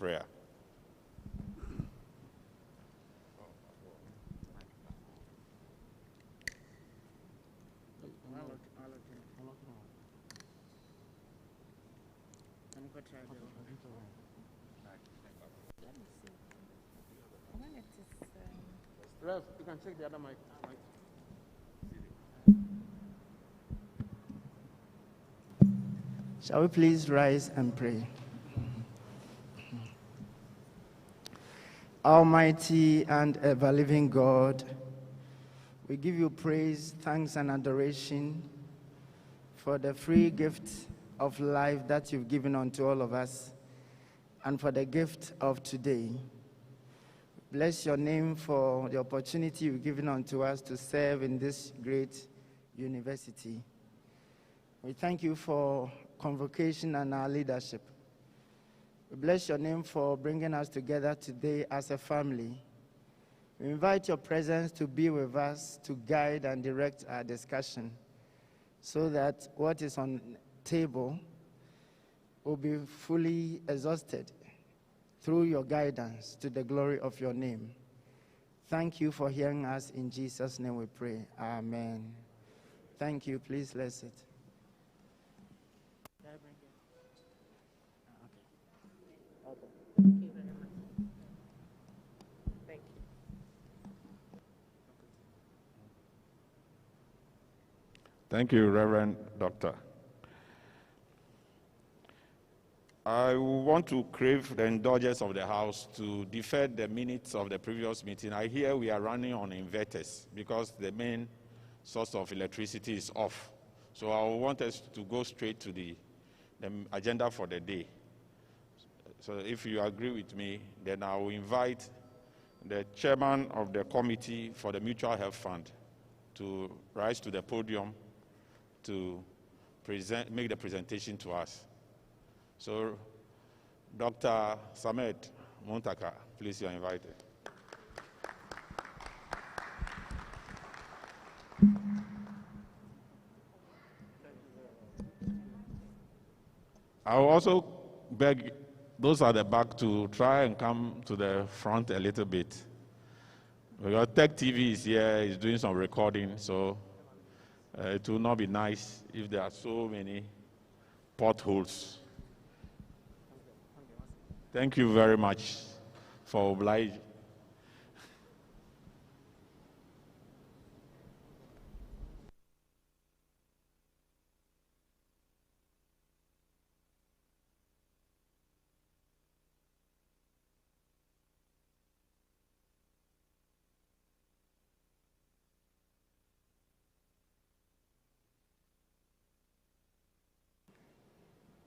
prayer. Rev, you can check the other mic. Shall we please rise and pray? Almighty and ever-living God, we give you praise, thanks, and adoration for the free gift of life that you've given unto all of us, and for the gift of today. Bless your name for the opportunity you've given unto us to serve in this great university. We thank you for Convocation and our leadership. We bless your name for bringing us together today as a family. We invite your presence to be with us, to guide and direct our discussion, so that what is on the table will be fully exhausted through your guidance to the glory of your name. Thank you for hearing us. In Jesus' name we pray. Amen. Thank you. Please, let's sit. Thank you, Reverend Doctor. I want to crave the indulgence of the House to defer the minutes of the previous meeting. I hear we are running on inverters because the main source of electricity is off. So I want us to go straight to the agenda for the day. So if you agree with me, then I will invite the chairman of the committee for the Mutual Health Fund to rise to the podium to make the presentation to us. So, Dr. Samet Muntaka, please, you are invited. I will also beg those at the back to try and come to the front a little bit. Because Tech TV is here, is doing some recording, so it will not be nice if there are so many potholes. Thank you very much for obliging.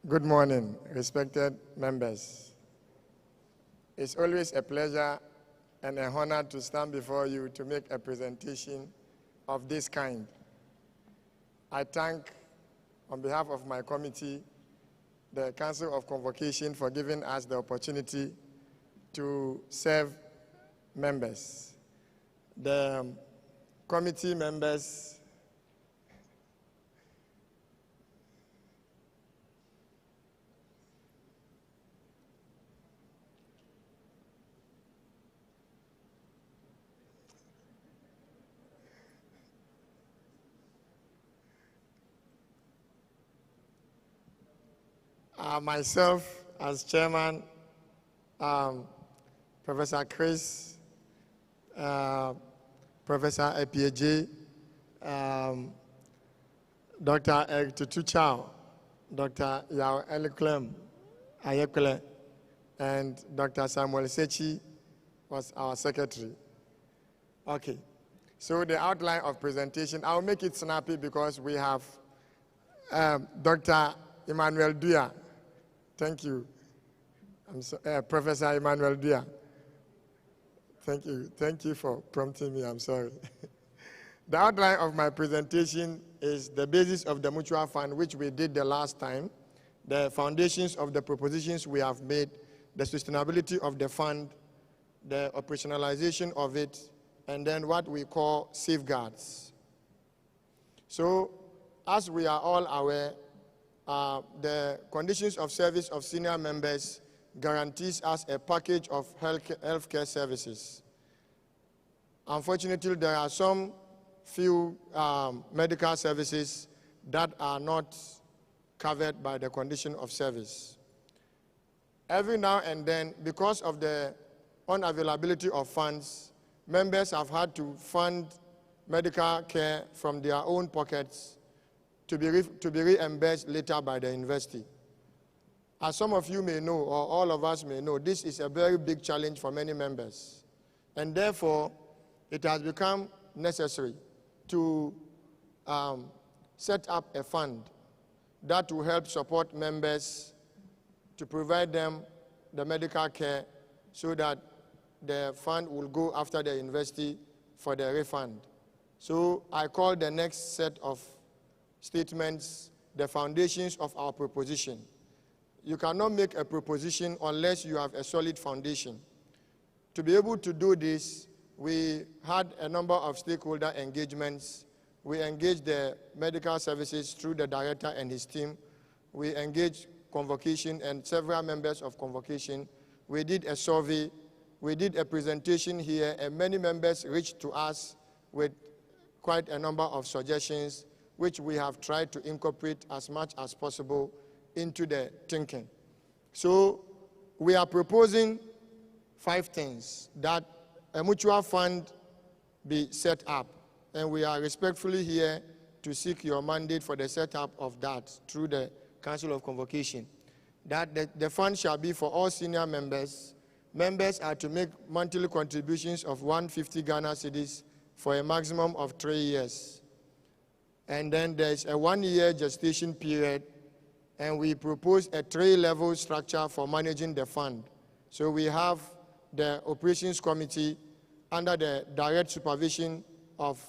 Good morning, respected members. It's always a pleasure and an honor to stand before you to make a presentation of this kind. I thank, on behalf of my committee, the Council of Convocation for giving us the opportunity to serve members. The committee members myself as chairman, Professor Chris, Professor Epiej, Dr. Eric Tutuchao, Dr. Yao Eliklem Ayekele, and Dr. Samuel Sechi was our secretary. Okay, so the outline of presentation, I'll make it snappy because we have Dr. Emmanuel Duya. Thank you. Professor Emmanuel Duya. Thank you. Thank you for prompting me. I'm sorry. The outline of my presentation is the basis of the mutual fund, which we did the last time, the foundations of the propositions we have made, the sustainability of the fund, the operationalization of it, and then what we call safeguards. So, as we are all aware, the conditions of service of senior members guarantees us a package of healthcare services. Unfortunately, there are some few medical services that are not covered by the condition of service. Every now and then, because of the unavailability of funds, members have had to fund medical care from their own pockets to be reimbursed later by the university. As some of you may know, or all of us may know, this is a very big challenge for many members. And therefore, it has become necessary to set up a fund that will help support members to provide them the medical care so that the fund will go after the university for the refund. So I call the next set of statements the foundations of our proposition. You cannot make a proposition unless you have a solid foundation. To be able to do this, we had a number of stakeholder engagements. We engaged the medical services through the director and his team. We engaged Convocation and several members of Convocation. We did a survey. We did a presentation here, and many members reached to us with quite a number of suggestions, which we have tried to incorporate as much as possible into the thinking. So we are proposing 5 things: that a mutual fund be set up, and we are respectfully here to seek your mandate for the setup of that through the Council of Convocation. That the fund shall be for all senior members. Members are to make monthly contributions of 150 Ghana cedis for a maximum of 3 years. And then there's a 1-year gestation period, and we propose a 3-level structure for managing the fund. So we have the Operations Committee under the direct supervision of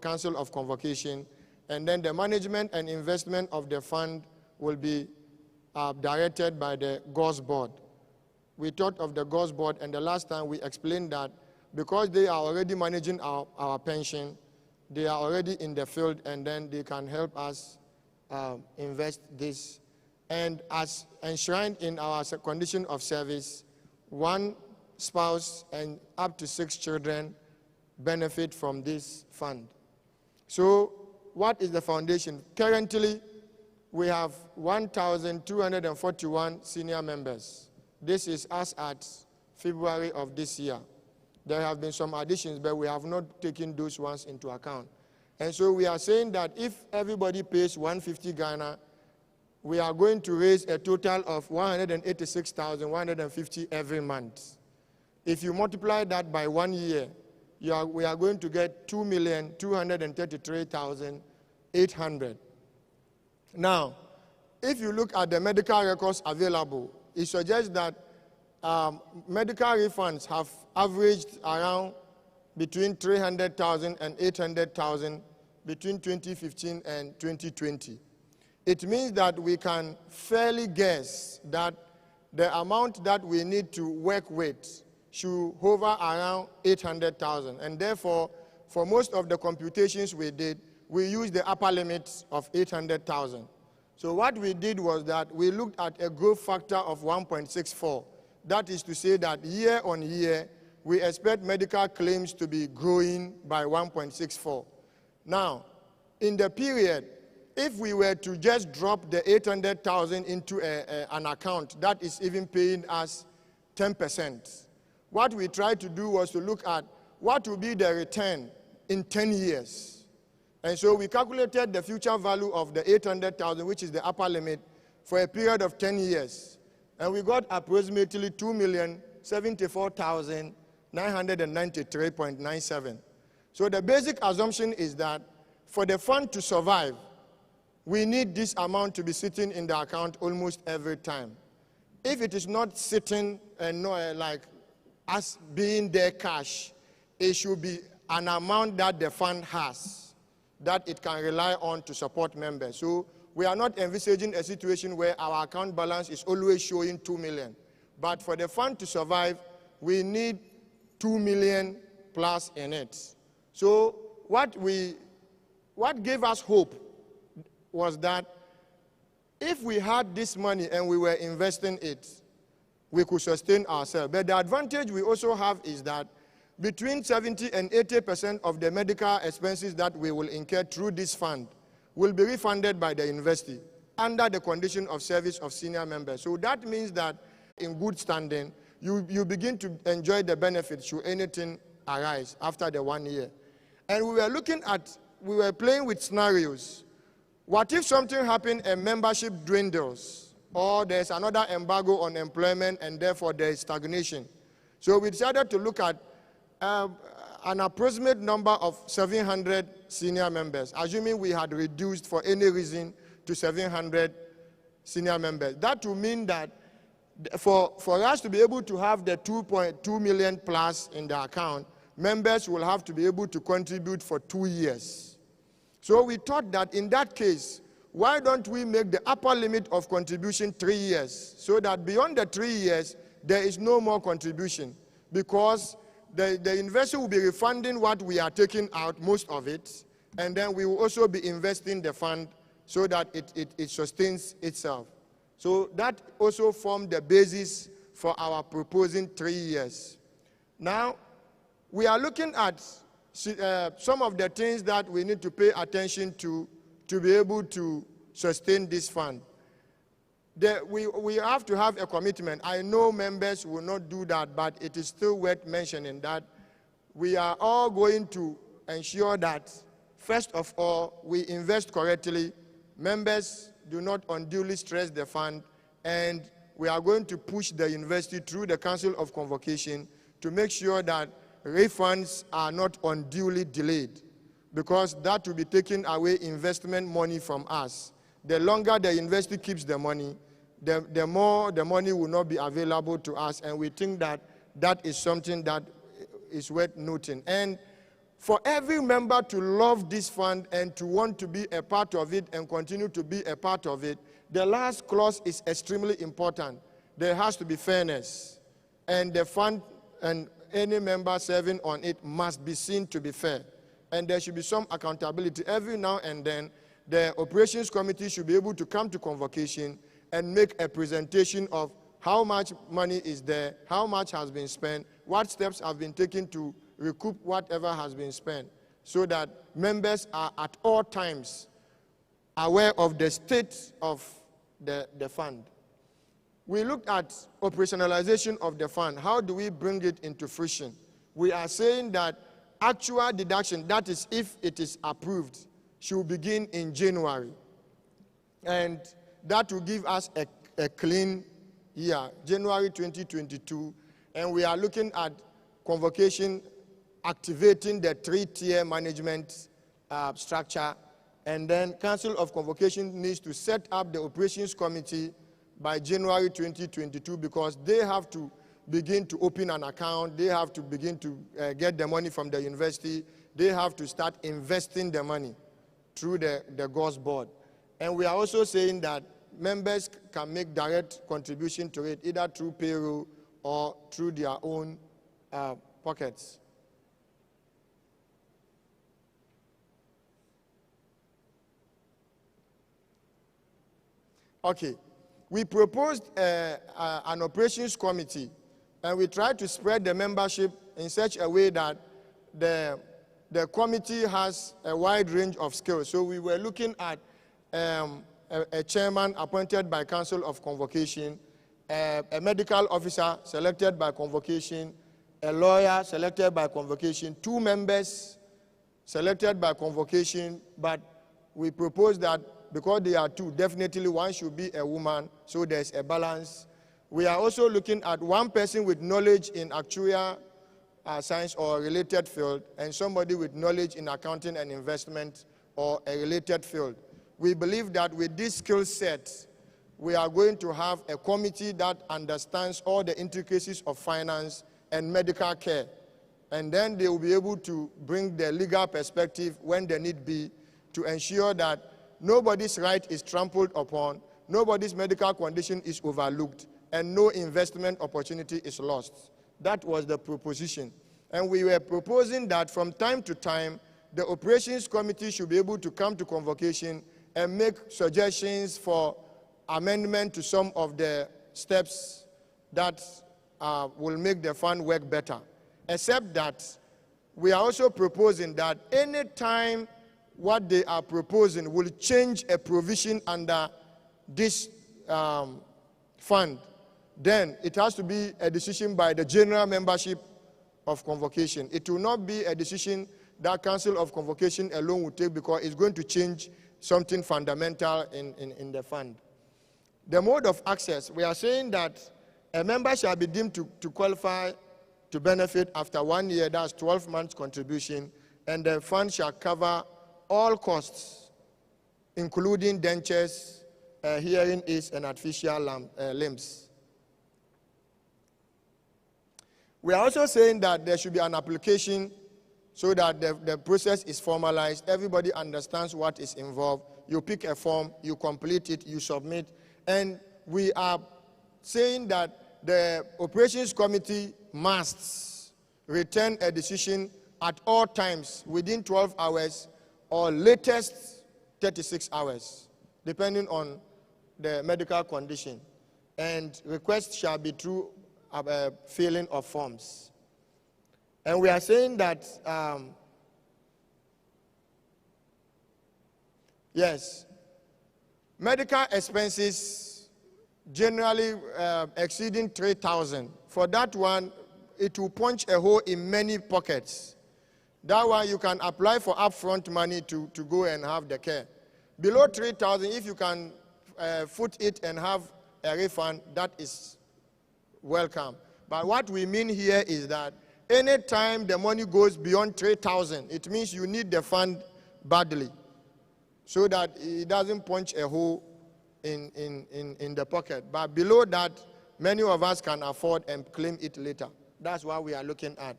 Council of Convocation, and then the management and investment of the fund will be directed by the GOS board. We thought of the GOS board, and the last time we explained that because they are already managing our pension, they are already in the field, and then they can help us invest this. And as enshrined in our condition of service, 1 spouse and up to 6 children benefit from this fund. So what is the foundation? Currently, we have 1,241 senior members. This is us at February of this year. There have been some additions, but we have not taken those ones into account. And so we are saying that if everybody pays 150 Ghana, we are going to raise a total of 186,150 every month. If you multiply that by 1 year, we are going to get 2,233,800. Now, if you look at the medical records available, it suggests that medical refunds have averaged around between 300,000 and 800,000 between 2015 and 2020. It means that we can fairly guess that the amount that we need to work with should hover around 800,000. And therefore, for most of the computations we did, we used the upper limit of 800,000. So what we did was that we looked at a growth factor of 1.64. That is to say that year on year, we expect medical claims to be growing by 1.64. Now, in the period, if we were to just drop the 800,000 into an account that is even paying us 10%, what we tried to do was to look at what will be the return in 10 years. And so we calculated the future value of the 800,000, which is the upper limit, for a period of 10 years. And we got approximately 2,074,993.97. So the basic assumption is that for the fund to survive, we need this amount to be sitting in the account almost every time. If it is not sitting and like us being there cash, it should be an amount that the fund has, that it can rely on to support members. So we are not envisaging a situation where our account balance is always showing 2 million. But for the fund to survive, we need 2 million plus in it. So what gave us hope was that if we had this money and we were investing it, we could sustain ourselves. But the advantage we also have is that between 70 and 80% of the medical expenses that we will incur through this fund will be refunded by the university under the condition of service of senior members. So that means that in good standing, you begin to enjoy the benefits should anything arise after the 1 year. And we were playing with scenarios. What if something happened and membership dwindles, or there's another embargo on employment and therefore there is stagnation? So we decided to look at an approximate number of 700 senior members, assuming we had reduced for any reason to 700 senior members. That would mean that for us to be able to have the 2.2 million plus in the account, members will have to be able to contribute for 2 years. So we thought that in that case, why don't we make the upper limit of contribution 3 years, so that beyond the 3 years, there is no more contribution, because the investor will be refunding what we are taking out, most of it, and then we will also be investing the fund so that it sustains itself. So that also formed the basis for our proposing 3 years. Now, we are looking at some of the things that we need to pay attention to be able to sustain this fund. We have to have a commitment. I know members will not do that, but it is still worth mentioning that we are all going to ensure that, first of all, we invest correctly, members do not unduly stress the fund, and we are going to push the university through the Council of Convocation to make sure that refunds are not unduly delayed, because that will be taking away investment money from us. The longer the university keeps the money, the more the money will not be available to us, and we think that that is something that is worth noting. And for every member to love this fund and to want to be a part of it and continue to be a part of it, the last clause is extremely important. There has to be fairness, and the fund and any member serving on it must be seen to be fair, and there should be some accountability. Every now and then, the operations committee should be able to come to convocation and make a presentation of how much money is there, how much has been spent, what steps have been taken to recoup whatever has been spent, so that members are at all times aware of the state of the fund. We looked at operationalization of the fund. How do we bring it into fruition? We are saying that actual deduction, that is if it is approved, should begin in January. And that will give us a clean year, January 2022. And we are looking at convocation activating the 3-tier management structure. And then Council of Convocation needs to set up the operations committee by January 2022, because they have to begin to open an account, they have to begin to get the money from the university, they have to start investing the money through the GOS board. And we are also saying that members can make direct contribution to it, either through payroll or through their own pockets. Okay. We proposed an operations committee, and we tried to spread the membership in such a way that the committee has a wide range of skills. So we were looking at a chairman appointed by Council of Convocation, a medical officer selected by Convocation, a lawyer selected by Convocation, 2 members selected by Convocation, but we proposed that because they are 2, definitely one should be a woman, so there's a balance. We are also looking at 1 person with knowledge in actuarial science or a related field, and somebody with knowledge in accounting and investment or a related field. We believe that with this skill set, we are going to have a committee that understands all the intricacies of finance and medical care. And then they will be able to bring the legal perspective when the need be, to ensure that nobody's right is trampled upon, nobody's medical condition is overlooked, and no investment opportunity is lost. That was the proposition. And we were proposing that from time to time, the operations committee should be able to come to convocation and make suggestions for amendment to some of the steps that will make the fund work better, except that we are also proposing that any time what they are proposing will change a provision under this fund, then it has to be a decision by the general membership of Convocation. It will not be a decision that Council of Convocation alone will take, because it's going to change something fundamental in the fund. The mode of access, we are saying that a member shall be deemed to qualify to benefit after 1 year, that's 12 months contribution, and the fund shall cover all costs, including dentures, hearing aids, and artificial limbs. We are also saying that there should be an application so that the process is formalized. Everybody understands what is involved. You pick a form, you complete it, you submit. And we are saying that the operations committee must return a decision at all times within 12 hours or latest 36 hours, depending on the medical condition. And requests shall be through filling of forms. And we are saying that, yes, medical expenses generally exceeding 3,000. For that one, it will punch a hole in many pockets. That one, you can apply for upfront money to go and have the care. Below 3,000, if you can foot it and have a refund, that is welcome. But what we mean here is that anytime the money goes beyond 3,000, it means you need the fund badly, so that it doesn't punch a hole in the pocket. But below that, many of us can afford and claim it later. That's what we are looking at.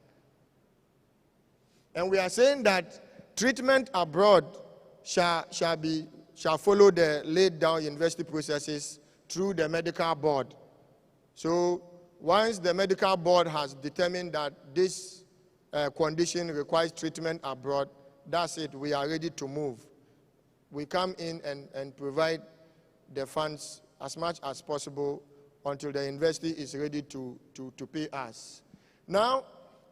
And we are saying that treatment abroad shall follow the laid down university processes through the medical board. So once the medical board has determined that this condition requires treatment abroad, that's it, we are ready to move. We come in and provide the funds as much as possible until the university is ready to pay us. Now,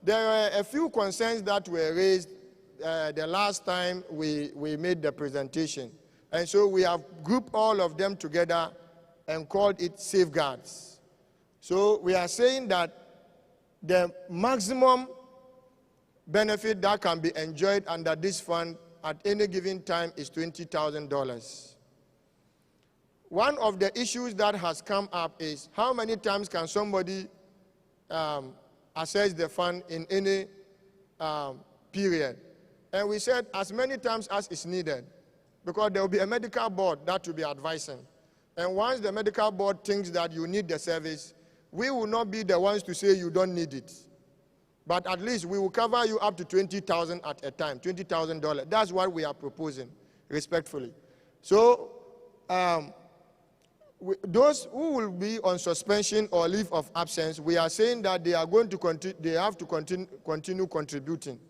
there are a few concerns that were raised the last time we made the presentation. And so we have grouped all of them together and called it safeguards. So we are saying that the maximum benefit that can be enjoyed under this fund at any given time is $20,000. One of the issues that has come up is how many times can somebody access the fund in any period. And we said as many times as is needed, because there will be a medical board that will be advising. And once the medical board thinks that you need the service, we will not be the ones to say you don't need it. But at least we will cover you up to $20,000 at a time, $20,000. That's what we are proposing, respectfully. So those who will be on suspension or leave of absence, we are saying that they are going to they have to continue contributing.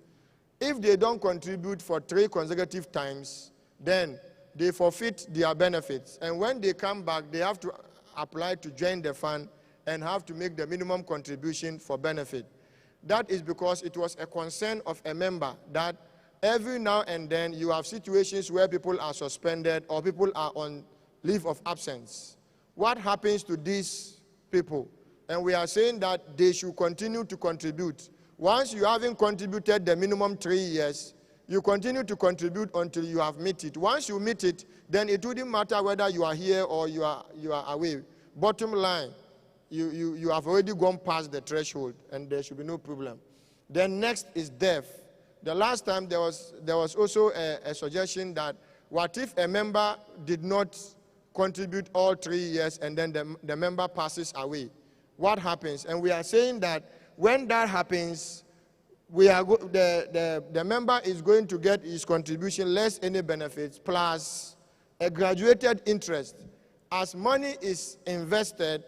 If they don't contribute for 3 consecutive times, then they forfeit their benefits. And when they come back, they have to apply to join the fund and have to make the minimum contribution for benefit. That is because it was a concern of a member that every now and then you have situations where people are suspended or people are on leave of absence. What happens to these people? And we are saying that they should continue to contribute. Once you haven't contributed the minimum 3 years, you continue to contribute until you have met it. Once you meet it, then it wouldn't matter whether you are here or you are away. Bottom line, you have already gone past the threshold, and there should be no problem. Then next is death. The last time there was also a suggestion that what if a member did not contribute all 3 years and then the member passes away? What happens? And we are saying that when that happens, the member is going to get his contribution less any benefits plus a graduated interest. As money is invested,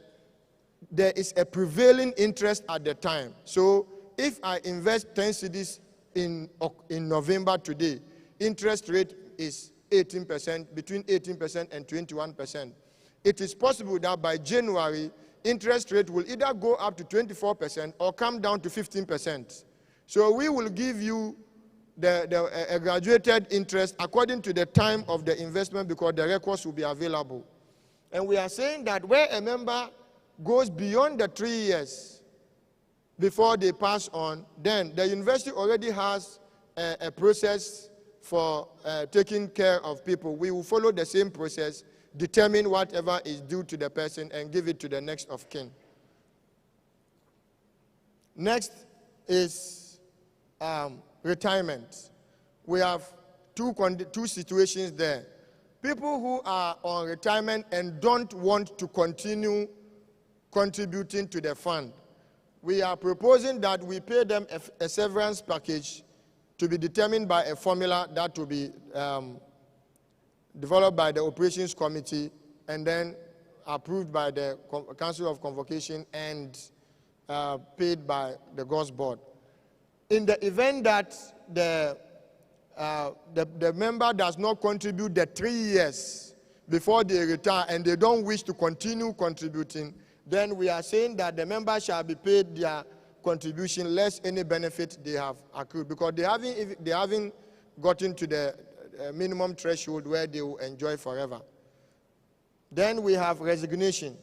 there is a prevailing interest at the time. So if I invest 10 cedis in November today, interest rate is 18%, between 18% and 21%. It is possible that by January, interest rate will either go up to 24% or come down to 15%. So we will give you a graduated interest according to the time of the investment, because the records will be available. And we are saying that where a member goes beyond the 3 years before they pass on, then the university already has a process for taking care of people. We will follow the same process, determine whatever is due to the person and give it to the next of kin. Next is retirement. We have two situations there. People who are on retirement and don't want to continue contributing to the fund. We are proposing that we pay them a severance package to be determined by a formula that will be developed by the Operations Committee and then approved by the Council of Convocation and paid by the GOS Board. In the event that the member does not contribute the 3 years before they retire and they don't wish to continue contributing, then we are saying that the member shall be paid their contribution less any benefit they have accrued, because they haven't gotten to the minimum threshold where they will enjoy forever. Then we have resignation.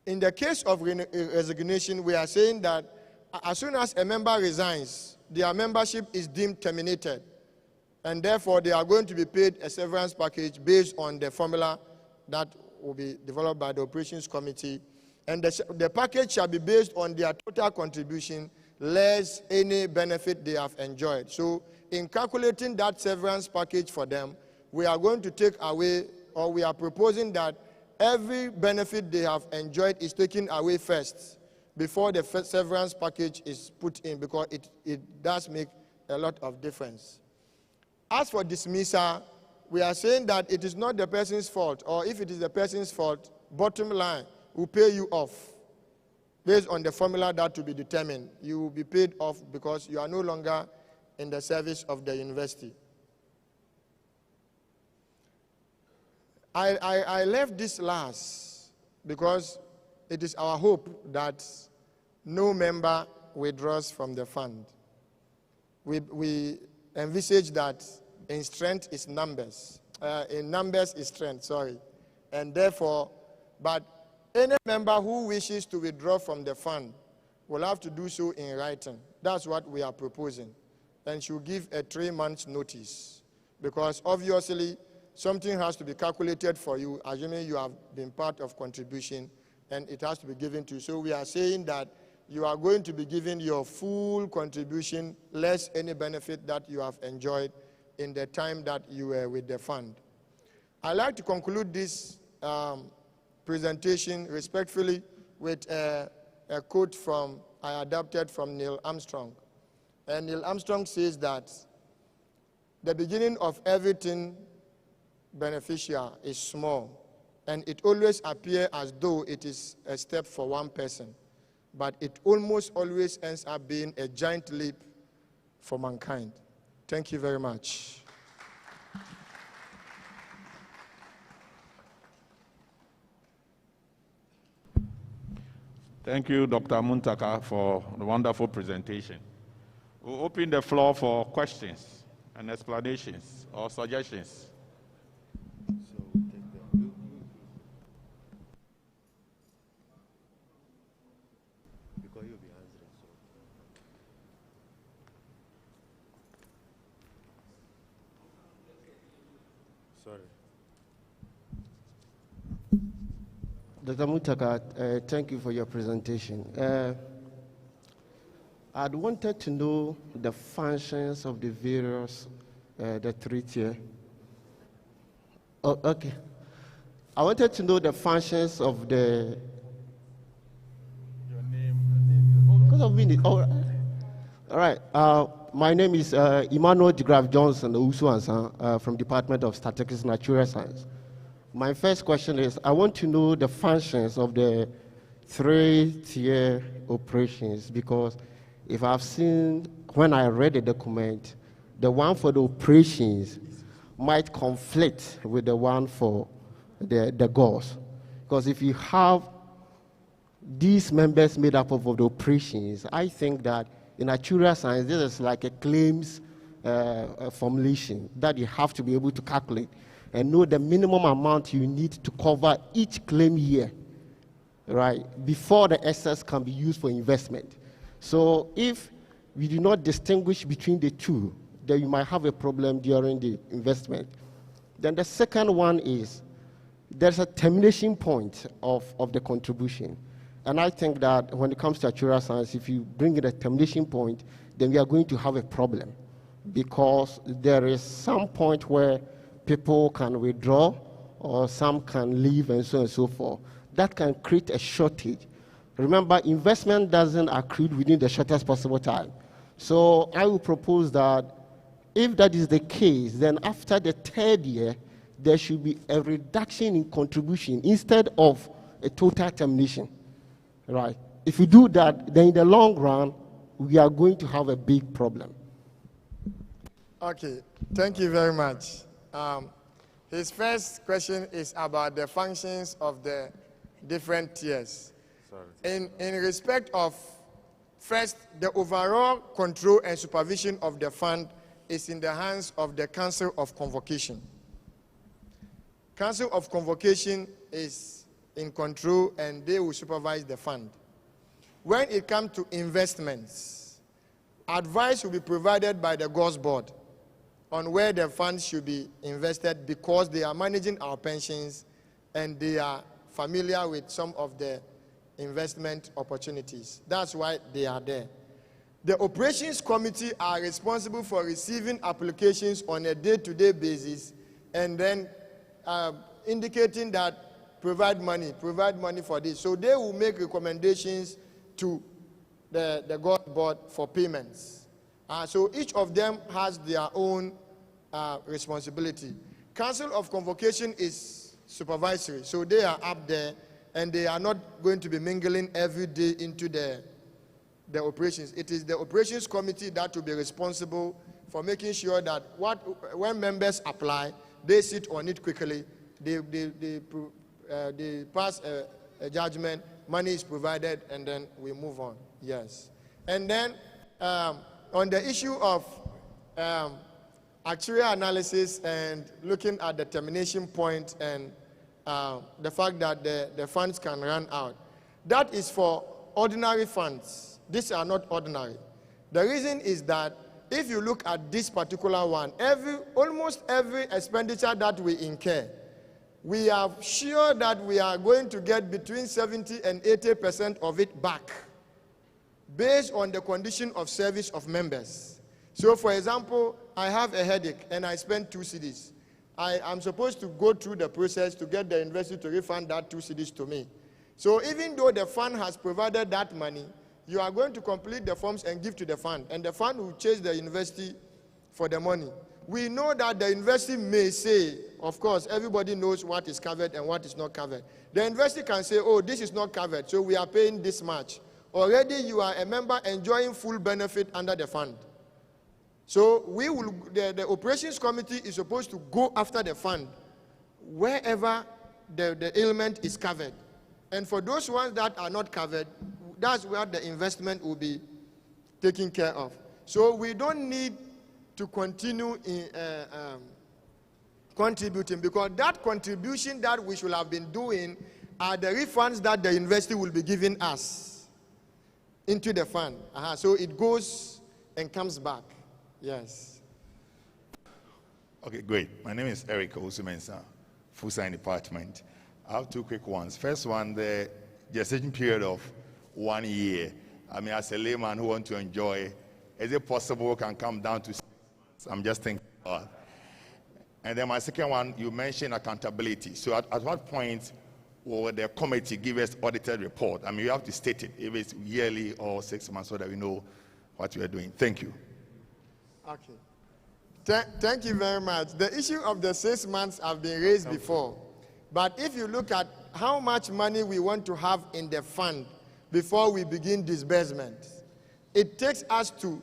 In the case of resignation, we are saying that as soon as a member resigns, their membership is deemed terminated, and therefore they are going to be paid a severance package based on the formula that will be developed by the Operations Committee, and the package shall be based on their total contribution less any benefit they have enjoyed. So in calculating that severance package for them, we are going to take away, or we are proposing that every benefit they have enjoyed is taken away first before the severance package is put in, because it does make a lot of difference. As for dismissal, we are saying that it is not the person's fault, or if it is the person's fault, bottom line, will pay you off based on the formula that will be determined. You will be paid off because you are no longer in the service of the university. I left this last because it is our hope that no member withdraws from the fund. We envisage that in strength is numbers. In numbers is strength, sorry. And therefore, but any member who wishes to withdraw from the fund will have to do so in writing. That's what we are proposing. And should give a 3 months notice, because obviously something has to be calculated for you, assuming you have been part of contribution, and it has to be given to you. So we are saying that you are going to be given your full contribution less any benefit that you have enjoyed in the time that you were with the fund. I'd like to conclude this presentation respectfully with a quote I adapted from Neil Armstrong. And Neil Armstrong says that the beginning of everything beneficial is small, and it always appears as though it is a step for one person, but it almost always ends up being a giant leap for mankind. Thank you very much. Thank you, Dr. Muntaka, for the wonderful presentation. We'll open the floor for questions and explanations or suggestions. Dr. Muntaka, thank you for your presentation. I'd wanted to know the functions of the various, the 3-tier. Oh, okay. I wanted to know the functions of the... Your name. Because of minute. All right. My name is Emmanuel DeGraff Johnson Usuansan from Department of Statistics and Natural Science. My first question is, I want to know the functions of the 3-tier operations, because if I've seen, when I read the document, the one for the operations might conflict with the one for the goals. Because if you have these members made up of the operations, I think that in actuarial science, this is like a claims formulation that you have to be able to calculate and know the minimum amount you need to cover each claim year, right, before the excess can be used for investment. So if we do not distinguish between the two, then you might have a problem during the investment. Then the second one is there's a termination point of the contribution. And I think that when it comes to actuarial science, if you bring in a termination point, then we are going to have a problem, because there is some point where people can withdraw or some can leave and so on and so forth. That can create a shortage. Remember, investment doesn't accrue within the shortest possible time. So I will propose that if that is the case, then after the third year, there should be a reduction in contribution instead of a total termination, right? If we do that, then in the long run, we are going to have a big problem. Okay, thank you very much. His first question is about the functions of the different tiers. In respect of, first, the overall control and supervision of the fund is in the hands of the Council of Convocation. Council of Convocation is in control and they will supervise the fund. When it comes to investments, advice will be provided by the GOS board on where the funds should be invested, because they are managing our pensions and they are familiar with some of the investment opportunities. That's why they are there. The operations committee are responsible for receiving applications on a day-to-day basis and then indicating that provide money for this. So they will make recommendations to the GOS board for payments. So each of them has their own responsibility. Council of Convocation is supervisory, so they are up there and they are not going to be mingling every day into the operations. It is the operations committee that will be responsible for making sure that when members apply, they sit on it quickly, they pass a judgment, money is provided, and then we move on. Yes. And then on the issue of actuarial analysis and looking at the termination point and the fact that the funds can run out, that is for ordinary funds. These are not ordinary. The reason is that if you look at this particular one, almost every expenditure that we incur, we are sure that we are going to get between 70 and 80% of it back based on the condition of service of members. So, for example, I have a headache and I spend 2 cedis. I am supposed to go through the process to get the university to refund that 2 cedis to me. So even though the fund has provided that money, you are going to complete the forms and give to the fund, and the fund will chase the university for the money. We know that the university may say, of course, everybody knows what is covered and what is not covered. The university can say, oh, this is not covered, so we are paying this much. Already you are a member enjoying full benefit under the fund. So the operations committee is supposed to go after the fund wherever the ailment is covered. And for those ones that are not covered, that's where the investment will be taken care of. So we don't need to continue contributing, because that contribution that we should have been doing are the refunds that the university will be giving us into the fund. So it goes and comes back. Yes. Okay, great. My name is Eric Osumensa, Full Science Department. I have 2 quick ones. First one, the gestation period of 1 year. I mean, as a layman who wants to enjoy, is it possible it can come down to 6 months? I'm just thinking about it. And then my second one, you mentioned accountability. So at what point will the committee give us audited report? I mean, you have to state it, if it's yearly or 6 months, so that we know what we are doing. Thank you. Okay. Thank you very much. The issue of the 6 months have been raised before. But if you look at how much money we want to have in the fund before we begin disbursement, it takes us to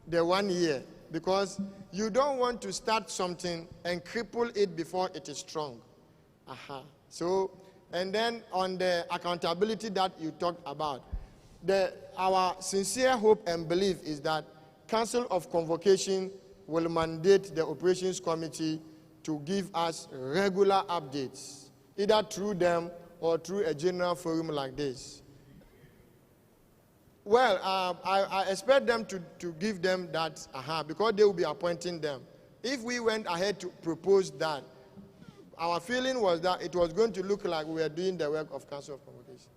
the 1 year, because you don't want to start something and cripple it before it is strong. So, and then on the accountability that you talked about, our sincere hope and belief is that Council of Convocation will mandate the Operations Committee to give us regular updates, either through them or through a general forum like this. Well, I expect them to give them that, because they will be appointing them. If we went ahead to propose that, our feeling was that it was going to look like we were doing the work of Council of Convocation.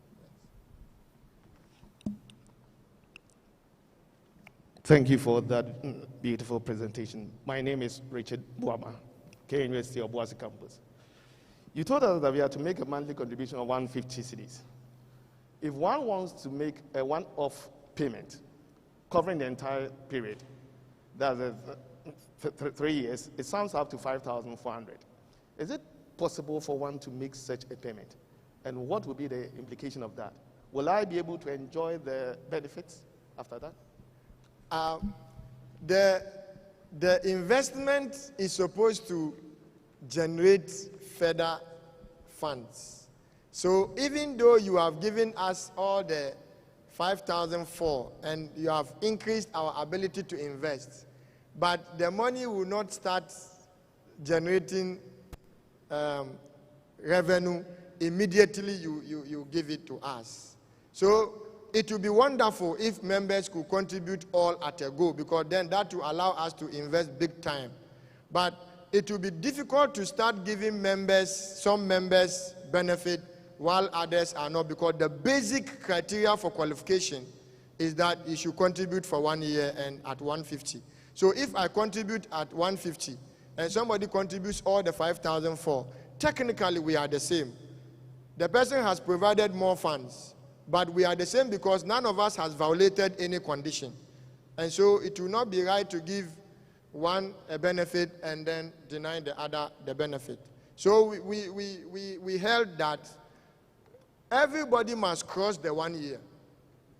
Thank you for that beautiful presentation. My name is Richard Buama, KNUST-TEK Obuasi campus. You told us that we have to make a monthly contribution of 150 cedis. If one wants to make a one-off payment covering the entire period, that's 3 years, it sums up to 5,400. Is it possible for one to make such a payment? And what will be the implication of that? Will I be able to enjoy the benefits after that? The investment is supposed to generate further funds. So even though you have given us all the 5,004 and you have increased our ability to invest, but the money will not start generating revenue immediately you give it to us. So it would be wonderful if members could contribute all at a go, because then that will allow us to invest big time. But it will be difficult to start giving some members benefit while others are not, because the basic criteria for qualification is that you should contribute for 1 year and at 150. So if I contribute at 150 and somebody contributes all the 5,004, technically we are the same. The person has provided more funds, but we are the same because none of us has violated any condition. And so it will not be right to give one a benefit and then deny the other the benefit. So we held that everybody must cross the 1 year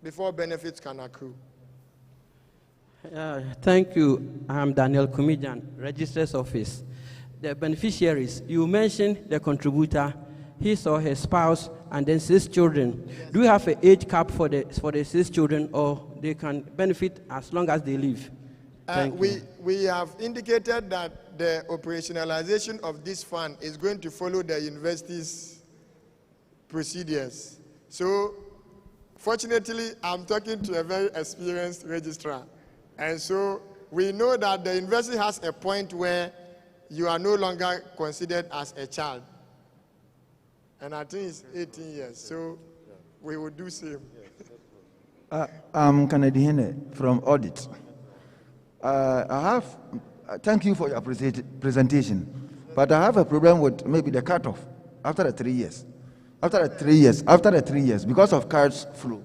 before benefits can accrue. Thank you. I'm Daniel Kumijan, Registrar's Office. The beneficiaries, you mentioned the contributor, his or her spouse, and then 6 children. Yes. Do you have an age cap for the 6 children, or they can benefit as long as they live? We have indicated that the operationalization of this fund is going to follow the university's procedures. So, fortunately, I'm talking to a very experienced registrar. And so, we know that the university has a point where you are no longer considered as a child. And I think it's 18 years. So, we will do same. I'm Canadian from Audit. Thank you for your presentation, but I have a problem with maybe the cutoff after the 3 years. After the 3 years, because of cash flow,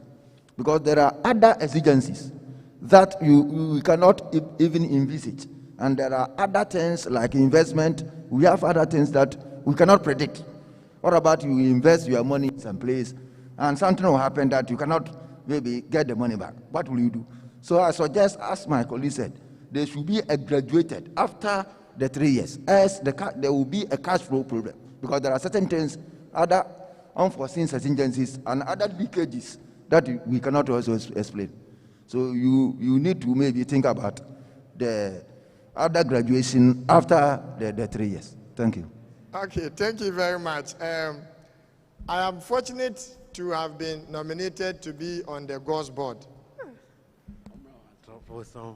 because there are other exigencies that we cannot even envisage, and there are other things like investment. We have other things that we cannot predict. What about you invest your money in some place, and something will happen that you cannot maybe get the money back? What will you do? So I suggest, as my colleague said, there should be a graduated after the 3 years, as there will be a cash flow problem, because there are certain things, other unforeseen exigencies and other leakages that we cannot also explain. So you need to maybe think about the other graduation after the 3 years. Thank you. Okay, thank you very much. I am fortunate to have been nominated to be on the GOS board.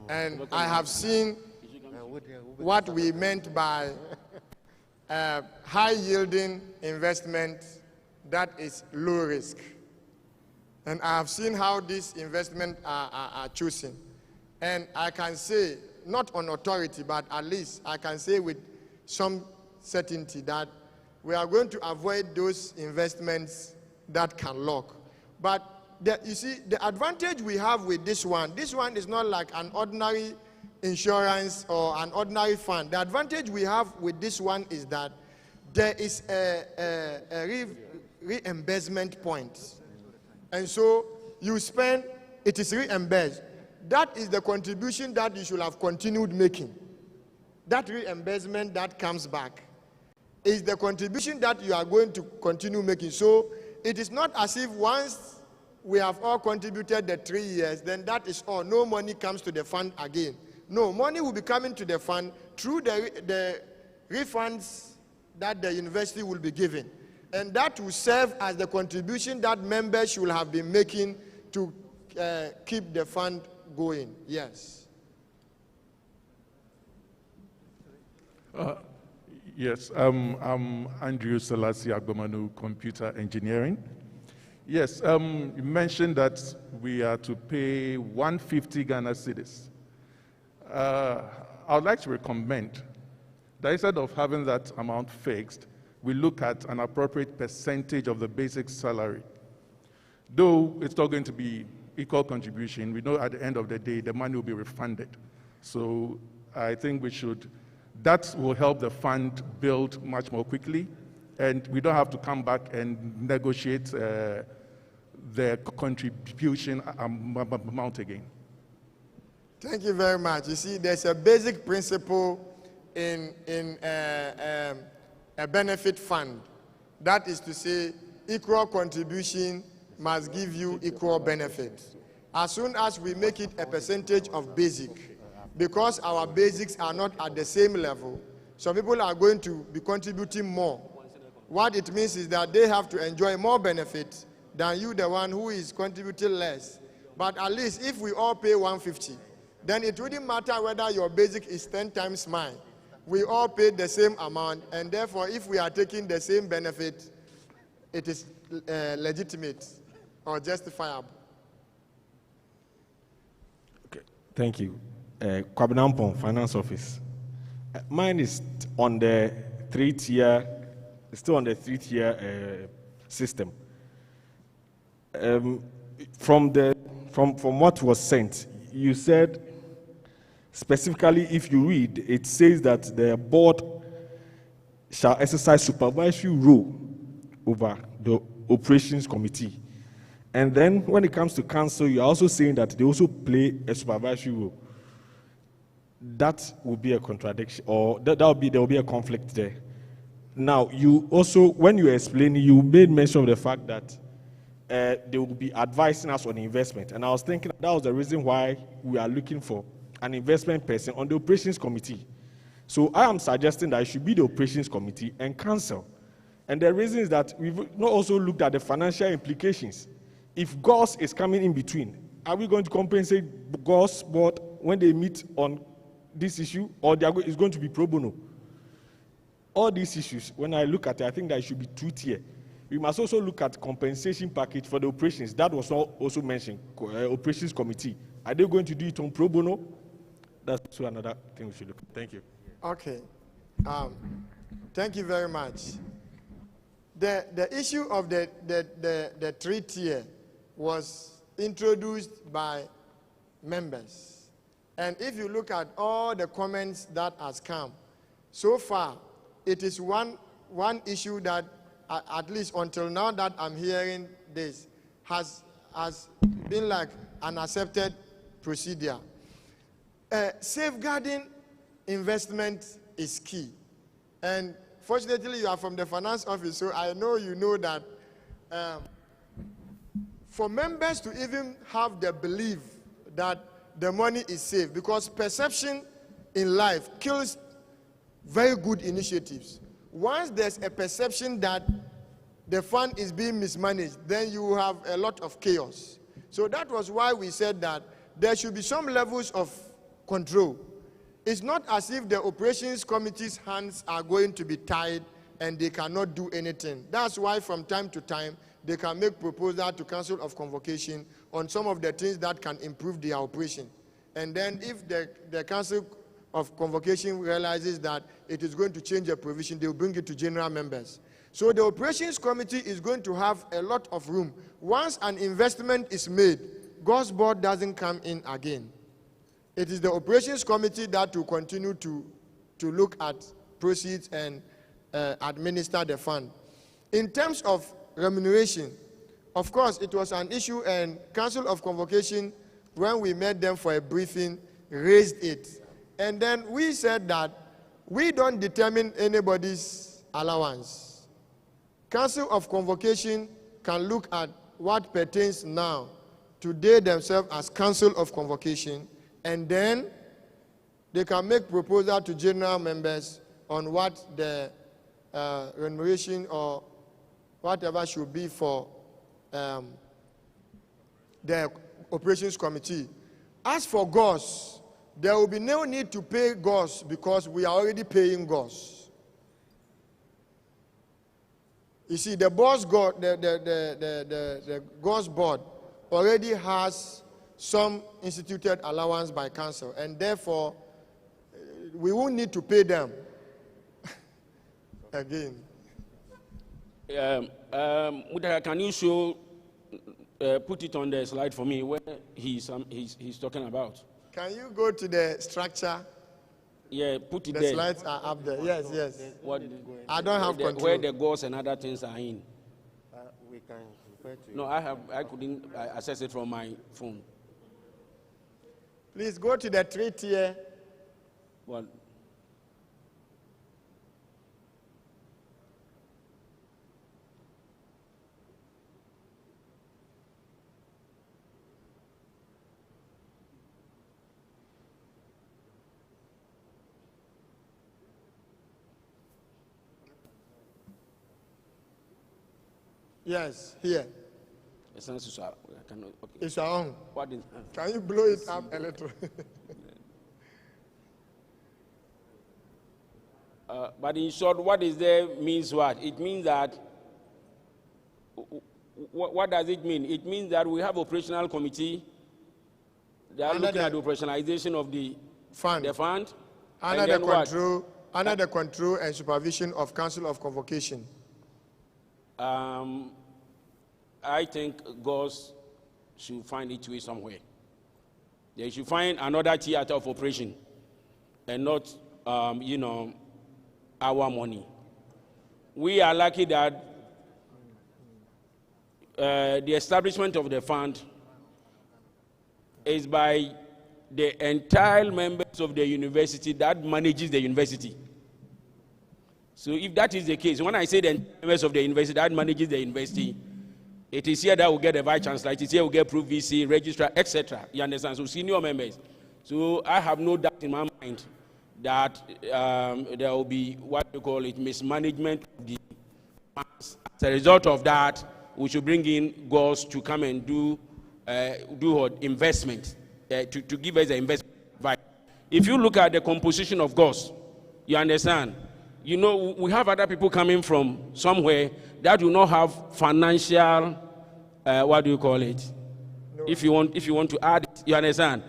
And I have seen what we meant by high-yielding investment that is low risk. And I have seen how these investments are chosen. And I can say, not on authority, but at least I can say with some certainty that we are going to avoid those investments that can lock. But you see, the advantage we have with this one is not like an ordinary insurance or an ordinary fund. The advantage we have with this one is that there is a reimbursement point. And so you spend, it is reimbursed. That is the contribution that you should have continued making. That reimbursement that comes back. is the contribution that you are going to continue making. So it is not as if once we have all contributed the 3 years, then that is all. No money comes to the fund again. No, money will be coming to the fund through the refunds that the university will be giving. And that will serve as the contribution that members should have been making to keep the fund going. Yes. Yes, I'm Andrew Selassie Agbomanu, Computer Engineering. Yes, you mentioned that we are to pay 150 Ghana cedis. I would like to recommend that instead of having that amount fixed, we look at an appropriate percentage of the basic salary. Though it's not going to be equal contribution, we know at the end of the day, the money will be refunded. So I think that will help the fund build much more quickly, and we don't have to come back and negotiate the contribution amount again. Thank you very much. You see, there's a basic principle in a benefit fund. That is to say, equal contribution must give you equal benefit. As soon as we make it a percentage of basic, because our basics are not at the same level, some people are going to be contributing more. What it means is that they have to enjoy more benefit than you, the one who is contributing less. But at least if we all pay 150, then it wouldn't matter whether your basic is 10 times mine. We all paid the same amount, and therefore if we are taking the same benefit, it is legitimate or justifiable. Okay, thank you. Kwabinampong, Finance Office. Mine is on the 3-tier, still on the 3-tier system. From what was sent, you said specifically, if you read, it says that the board shall exercise supervisory role over the operations committee. And then when it comes to council, you're also saying that they also play a supervisory role. That will be a contradiction, or there will be a conflict there. Now, you also, when you explain, you made mention of the fact that they will be advising us on investment. And I was thinking that was the reason why we are looking for an investment person on the operations committee. So I am suggesting that it should be the operations committee and council. And the reason is that we've not also looked at the financial implications. If GOS is coming in between, are we going to compensate GOS board when they meet on this issue, or it's going to be pro bono? All these issues, when I look at it, I think that it should be 2-tier. We must also look at compensation package for the operations. That was also mentioned, operations committee. Are they going to do it on pro bono? That's also another thing we should look at. Thank you. Okay. Thank you very much. The issue of the 3-tier was introduced by members. And if you look at all the comments that has come, so far, it is one issue that, at least until now that I'm hearing this, has been like an accepted procedure. Safeguarding investment is key. And fortunately, you are from the finance office, so I know you know that for members to even have the belief that the money is safe, because perception in life kills very good initiatives. Once there's a perception that the fund is being mismanaged, then you have a lot of chaos. So that was why we said that there should be some levels of control. It's not as if the operations committee's hands are going to be tied and they cannot do anything. That's why from time to time, they can make proposal to Council of Convocation on some of the things that can improve their operation. And then if the Council of Convocation realizes that it is going to change a provision, they will bring it to general members. So the Operations Committee is going to have a lot of room. Once an investment is made, GOS board doesn't come in again. It is the Operations Committee that will continue to look at proceeds and administer the fund. In terms of remuneration, of course, it was an issue, and Council of Convocation, when we met them for a briefing, raised it. And then we said that we don't determine anybody's allowance. Council of Convocation can look at what pertains now to they themselves as Council of Convocation, and then they can make proposal to general members on what the remuneration or whatever should be for the operations committee. As for GOS, there will be no need to pay GOS because we are already paying GOS. You see, the GOS board already has some instituted allowance by council, and therefore we won't need to pay them again. Mutaka, can you show, put it on the slide for me where he's talking about? Can you go to the structure? Yeah, put it the there. The slides are up there. Yes, yes. What, I don't have control. Where the goals and other things are in. We can refer to No, I couldn't access it from my phone. Please go to the 3-tier. What? Yes, here. It's on. What is, Can you blow it up a little? But in short, what is there means what? It means that, what does it mean? It means that we have operational committee that are looking at the operationalization of the fund. Under the control and supervision of Council of Convocation. I think GOS should find its way somewhere. They should find another theater of operation and not, our money. We are lucky that the establishment of the fund is by the entire members of the university that manages the university. So if that is the case, when I say the members of the university that manages the university, it is here that we get the vice chancellor, it is here we get Pro VC, registrar, etc. You understand? So senior members. So I have no doubt in my mind that there will be what we call it mismanagement of the funds. As a result of that, we should bring in GOS to come and do investment, to give us the investment advice. If you look at the composition of GOS, you understand? You know, we have other people coming from somewhere that do not have financial, what do you call it? No. If you want to add it, you understand?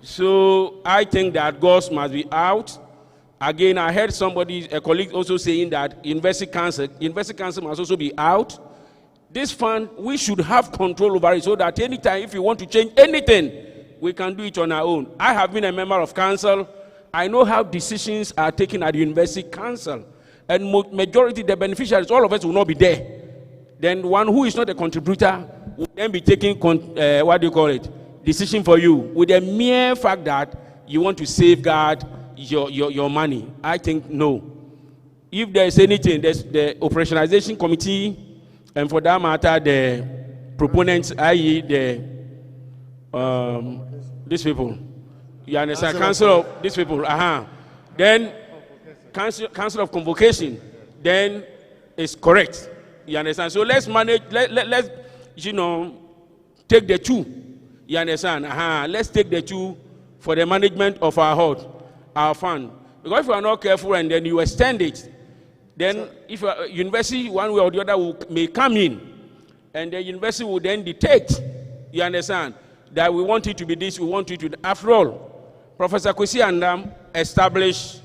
So I think that GOS must be out. Again, I heard a colleague also saying that University Council must also be out. This fund, we should have control over it so that anytime if we want to change anything, we can do it on our own. I have been a member of council. I know how decisions are taken at the University Council. And majority, the beneficiaries, all of us will not be there. Then one who is not a contributor will then be taking, decision for you with the mere fact that you want to safeguard your money. I think no. If there's anything, there's the operationalization committee, and for that matter, the proponents, i.e. these people. You understand? Council of these people. Then Council of Convocation. Then it's correct. You understand? So let's manage. Let's take the two. You understand? Let's take the two for the management of our fund. Because if we are not careful and then you extend it, then if a university one way or the other may come in, and the university will then detect. You understand? That we want it to be this, we want it to be. After all, Professor Kwesi Andam established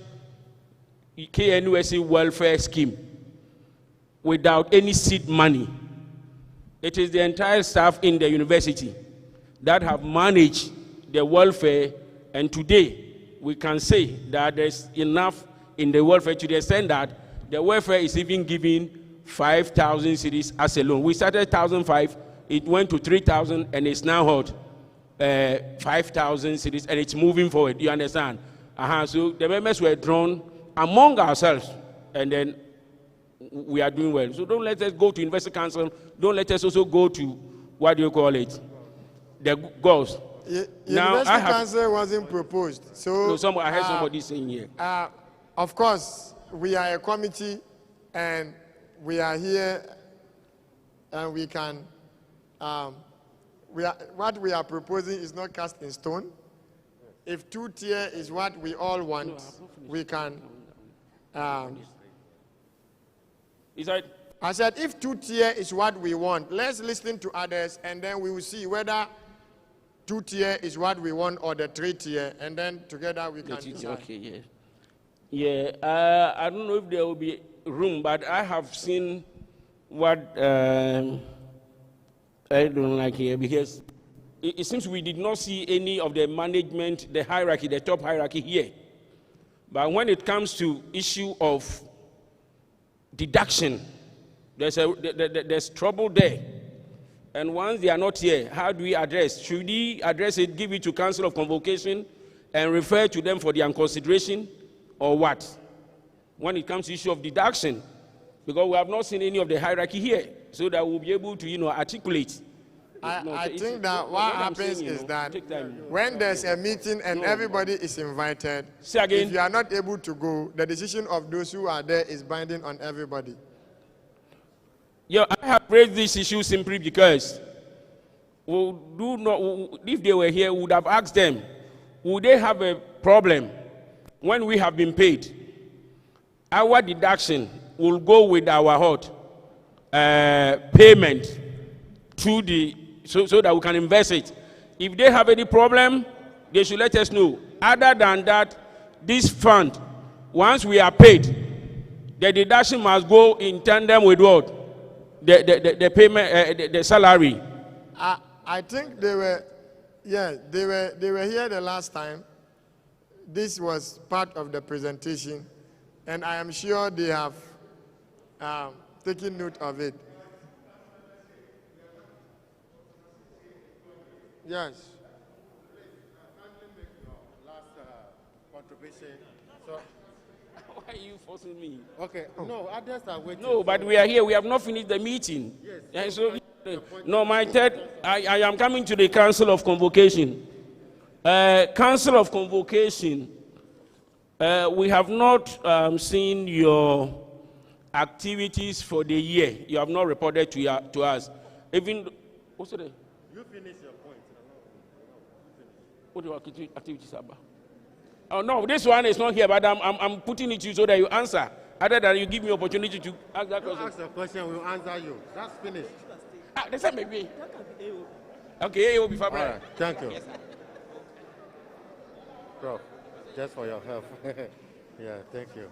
KNUST welfare scheme without any seed money. It is the entire staff in the university that have managed the welfare, and today we can say that there's enough in the welfare to the extent that the welfare is even giving 5,000 cedis as a loan. We started 1,005, it went to 3,000, and it's now hot. 5,000 cedis, and it's moving forward. You understand? So the members were drawn among ourselves. and then we are doing well. So don't let us go to University Council. Don't let us also go to, what do you call it, the goals. University Council wasn't proposed. So no, I heard somebody saying here. Of course, we are a committee, and we are here, and we can. What we are proposing is not cast in stone. If 2-tier is what we all want, we can. I said, if 2-tier is what we want, let's listen to others, and then we will see whether 2-tier is what we want or the 3-tier, and then together we can decide. Okay, yeah. I don't know if there will be room, but I have seen what I don't like here, because it seems we did not see any of the management, the hierarchy, the top hierarchy here. But when it comes to issue of deduction, there's trouble there. And once they are not here, how do we address? Should we address it, give it to Council of Convocation, and refer to them for their consideration, or what? When it comes to issue of deduction, because we have not seen any of the hierarchy here, so that we'll be able to, articulate. I think that what happens is that when there's a meeting and everybody is invited, if you are not able to go, the decision of those who are there is binding on everybody. Yeah, I have raised this issue simply because if they were here, we would have asked them, would they have a problem when we have been paid? Our deduction will go with our payment to the so that we can invest it. If they have any problem, they should let us know. Other than that, this fund, once we are paid, the deduction must go in tandem with what? The payment, the salary. I think they were here the last time. This was part of the presentation, and I am sure they have taken note of it. Yes. Last contribution. So, why are you forcing me? Okay. No, others are waiting. No, but we are here. We have not finished the meeting. Yes. No, my third. I am coming to the Council of Convocation. Council of Convocation. We have not seen your activities for the year. You have not reported to us. Even what's it? You finish your point. What do your activities about? Oh no, this one is not here, but I'm putting it to you so that you answer. Other than you give me opportunity to ask that question. Ask the question, we'll answer you. That's finished. That's not maybe. Okay, it will be fine. Right, thank you. Yes, Prof, just for your help. Yeah, thank you.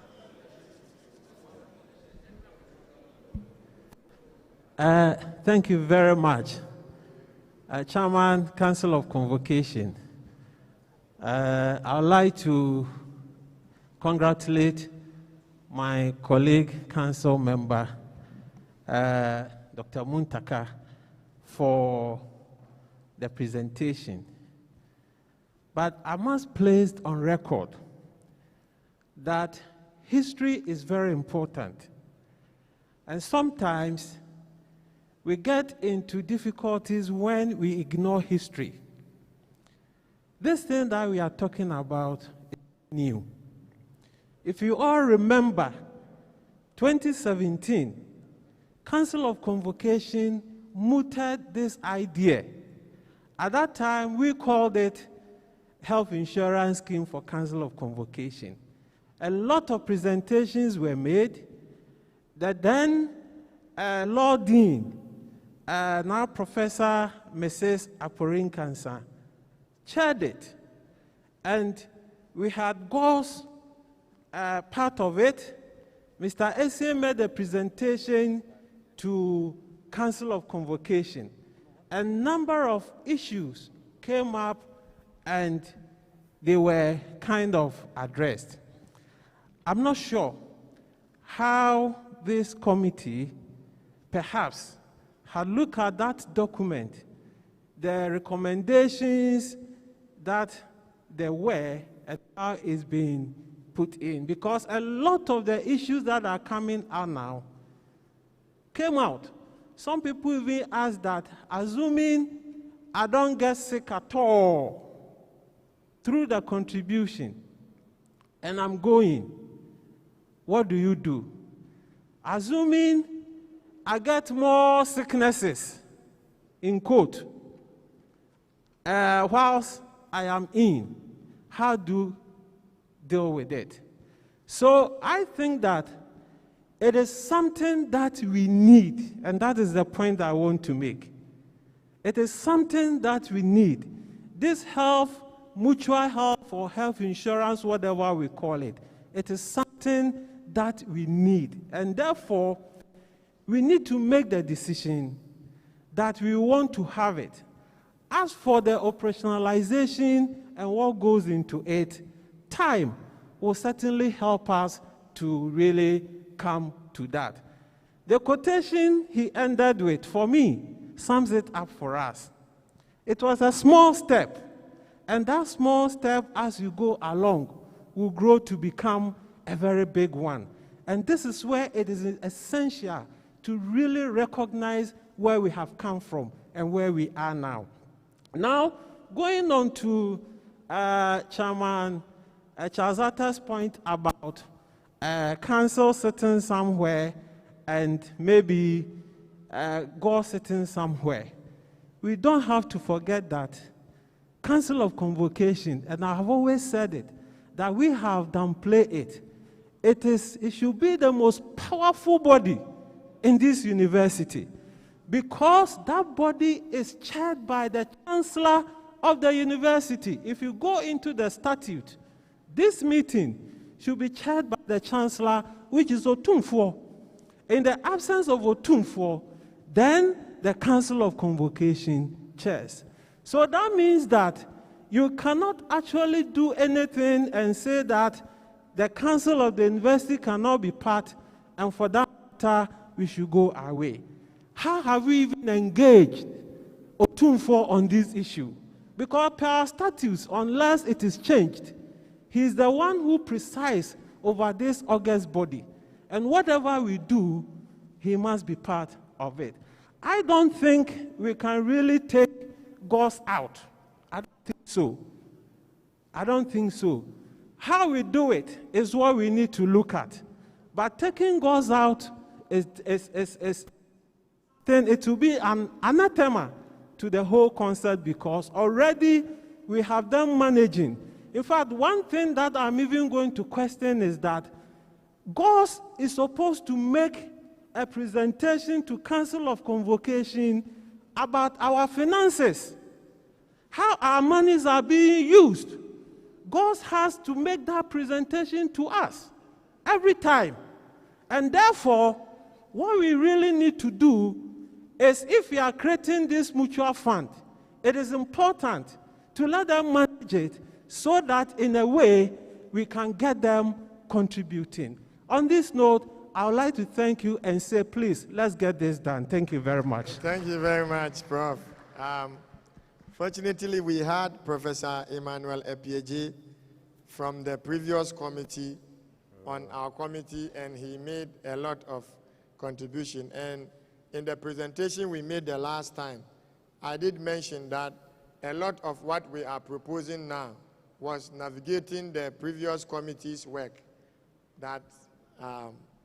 Thank you very much. Chairman, Council of Convocation. I would like to congratulate my colleague, council member, Dr. Muntaka, for the presentation. But I must place on record that history is very important. And sometimes we get into difficulties when we ignore history. This thing that we are talking about is new. If you all remember, 2017, Council of Convocation mooted this idea. At that time, we called it Health Insurance Scheme for Council of Convocation. A lot of presentations were made. The then Law Dean, now Professor Mrs. Aporinkansa, chaired it. And we had goals, part of it. Mr. Essien made a presentation to Council of Convocation. A number of issues came up and they were kind of addressed. I'm not sure how this committee perhaps had looked at that document, the recommendations that there were, and how it's being put in, because a lot of the issues that are coming out now came out. Some people even ask that, assuming I don't get sick at all through the contribution, and I'm going, what do you do? Assuming I get more sicknesses, in quote, whilst I am in, how do you deal with it? So I think that it is something that we need, and that is the point that I want to make. It is something that we need. This health, mutual health or health insurance, whatever we call it, it is something that we need. And therefore, we need to make the decision that we want to have it. As for the operationalization and what goes into it, time will certainly help us to really come to that. The quotation he ended with, for me, sums it up for us. It was a small step, and that small step, as you go along, will grow to become a very big one. And this is where it is essential to really recognize where we have come from and where we are now. Now, going on to Chairman Charles Atter's point about council sitting somewhere and maybe God sitting somewhere, we don't have to forget that Council of Convocation, and I have always said it, that we have downplayed it. It should be the most powerful body in this university, because that body is chaired by the Chancellor of the university. If you go into the statute, this meeting should be chaired by the Chancellor, which is Otumfuo. In the absence of Otumfuo, then the Council of Convocation chairs. So that means that you cannot actually do anything and say that the Council of the university cannot be part, and for that matter, we should go away. How have we even engaged Otumfuo on this issue? Because per our statutes, unless it is changed, he is the one who presides over this august body. And whatever we do, he must be part of it. I don't think we can really take GOS out. I don't think so. I don't think so. How we do it is what we need to look at. But taking GOS out then it will be an anathema to the whole concept, because already we have them managing. In fact, one thing that I'm even going to question is that GOS is supposed to make a presentation to Council of Convocation about our finances, how our monies are being used. GOS has to make that presentation to us every time. And therefore, what we really need to do is, if we are creating this mutual fund, it is important to let them manage it so that in a way we can get them contributing. On this note, I would like to thank you and say, please, let's get this done. Thank you very much. Thank you very much, Prof. Fortunately, we had Professor Emmanuel Epieji from the previous committee on our committee, and he made a lot of contribution. And in the presentation we made the last time, I did mention that a lot of what we are proposing now was navigating the previous committee's work that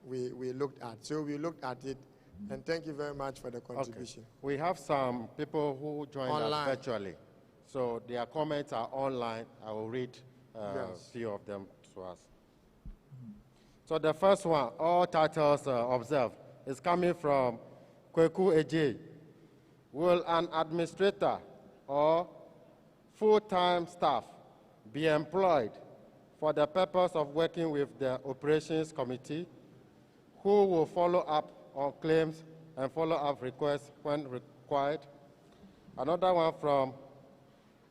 we looked at. So we looked at it, and thank you very much for the contribution. Okay. We have some people who joined us virtually. So their comments are online. I will read a few of them to us. So the first one, all titles observed, is coming from Kweku Eje. Will an administrator or full-time staff be employed for the purpose of working with the operations committee, who will follow up on claims and follow up requests when required? Another one from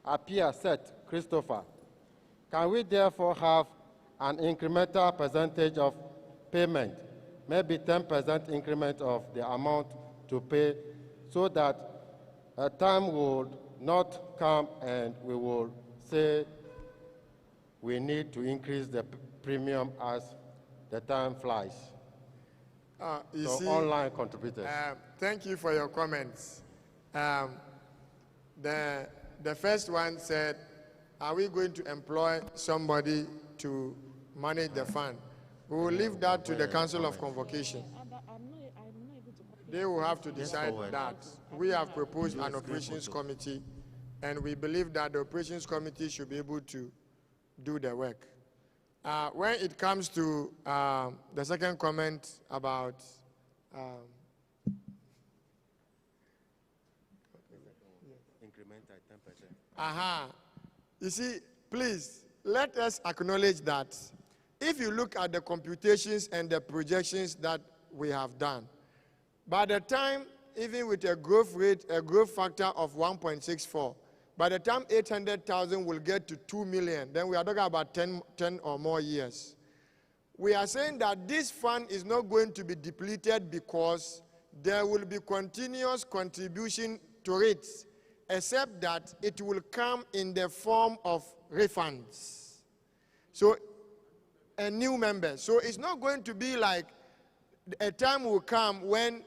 Apia Set Christopher. Can we therefore have an incremental percentage of payment, maybe 10% increment of the amount to pay, so that a time would not come and we will say we need to increase the premium as the time flies. You so see, online contributors. Thank you for your comments. The first one said, are we going to employ somebody to manage the fund? We will leave that to the Council of Convocation. They will have to decide that. We have proposed an operations committee, and we believe that the operations committee should be able to do the work. When it comes to the second comment about increment at 10%. You see, please, let us acknowledge that if you look at the computations and the projections that we have done, by the time, even with a growth rate, a growth factor of 1.64, by the time 800,000 will get to 2 million, then we are talking about 10 or more years. We are saying that this fund is not going to be depleted because there will be continuous contribution to it, except that it will come in the form of refunds. So, a new member. So it's not going to be like a time will come when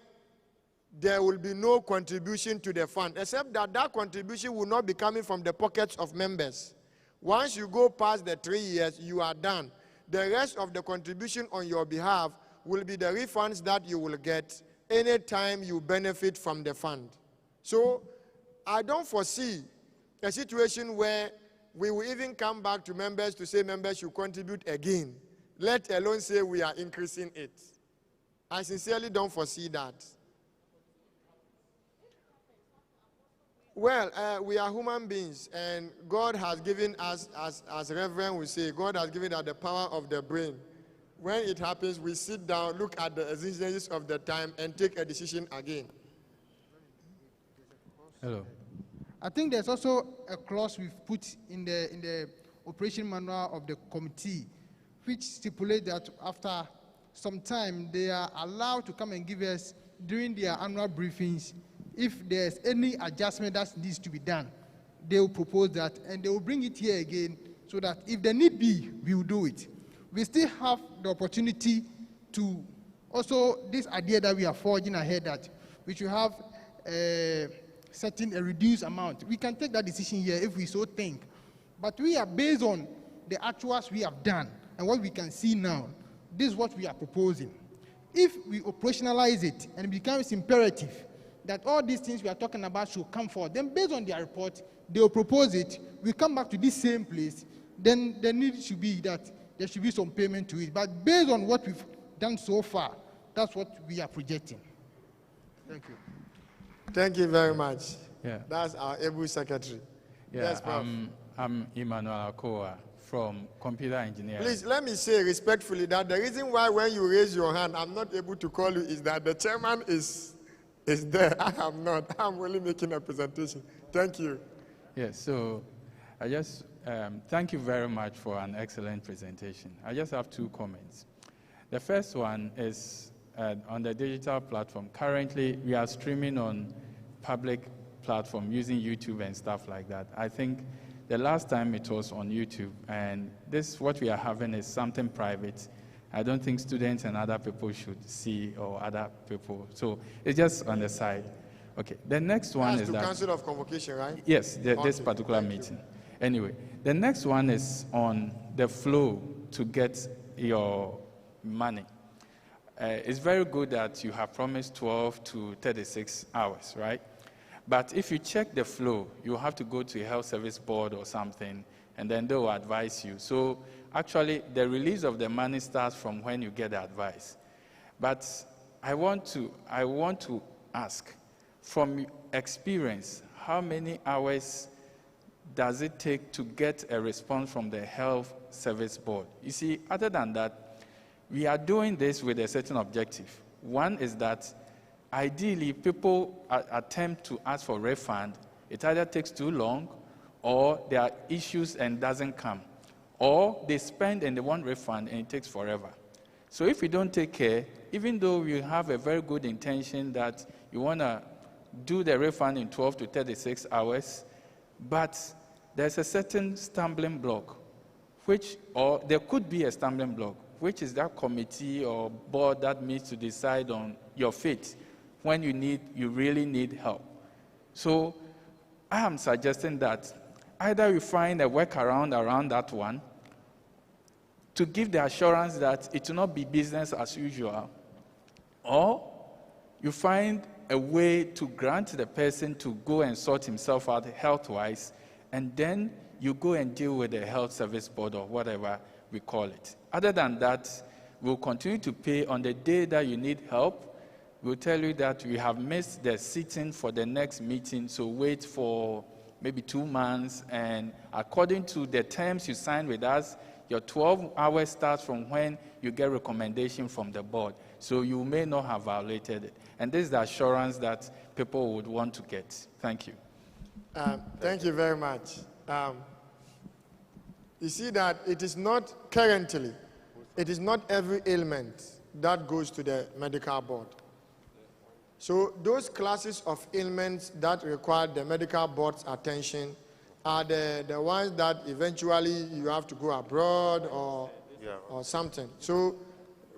there will be no contribution to the fund, except that that contribution will not be coming from the pockets of members. Once you go past the 3 years, you are done. The rest of the contribution on your behalf will be the refunds that you will get anytime you benefit from the fund. So I don't foresee a situation where we will even come back to members to say members should contribute again, let alone say we are increasing it. I sincerely don't foresee that. Well, we are human beings, and God has given us, as Reverend will say, God has given us the power of the brain. When it happens, we sit down, look at the exigencies of the time, and take a decision again. Hello. I think there's also a clause we've put in the operation manual of the committee, which stipulates that after some time, they are allowed to come and give us, during their annual briefings, if there's any adjustment that needs to be done, they will propose that, and they will bring it here again, so that if there need be, we will do it. We still have the opportunity to also, this idea that we are forging ahead, that we should have a reduced amount. We can take that decision here if we so think. But we are based on the actuals we have done and what we can see now. This is what we are proposing. If we operationalize it and it becomes imperative that all these things we are talking about should come forward, then based on their report, they will propose it. We come back to this same place, then the need should be that there should be some payment to it. But based on what we've done so far, that's what we are projecting. Thank you. Thank you very much. Yeah. That's our able secretary. Yeah, Yes, Prof. I'm Emmanuel Akoa from Computer Engineering. Please, let me say respectfully that the reason why when you raise your hand, I'm not able to call you is that the chairman is there. I am not. I'm only making a presentation. Thank you. Yes, so I just thank you very much for an excellent presentation. I just have 2 comments. The first one is on the digital platform. Currently, we are streaming on public platform using YouTube and stuff like that. I think the last time it was on YouTube, and this, what we are having is something private. I don't think students and other people should see, or other people. So it's just on the side. Okay, the next one is that... Council of Convocation, right? Yes, this particular meeting. Anyway, the next one is on the flow to get your money. It's very good that you have promised 12 to 36 hours, right? But if you check the flow, you have to go to a health service board or something, and then they will advise you. So actually, the release of the money starts from when you get the advice. But I want to ask, from experience, how many hours does it take to get a response from the health service board? You see, other than that, we are doing this with a certain objective. One is that ideally people attempt to ask for refund. It either takes too long, or there are issues and doesn't come, or they spend and they want refund and it takes forever. So if we don't take care, even though we have a very good intention that you want to do the refund in 12 to 36 hours, but there's a certain stumbling block or there could be a stumbling block, which is that committee or board that meets to decide on your fate when you really need help. So I am suggesting that either you find a workaround around that one to give the assurance that it will not be business as usual, or you find a way to grant the person to go and sort himself out health-wise, and then you go and deal with the health service board or whatever we call it. Other than that, we'll continue to pay on the day that you need help. We'll tell you that we have missed the sitting for the next meeting, so wait for maybe 2 months, and according to the terms you signed with us, your 12 hours starts from when you get recommendation from the board. So you may not have violated it. And this is the assurance that people would want to get. Thank you. Thank you very much. You see that it is not currently, it is not every ailment that goes to the medical board. So those classes of ailments that require the medical board's attention are the ones that eventually you have to go abroad or something. So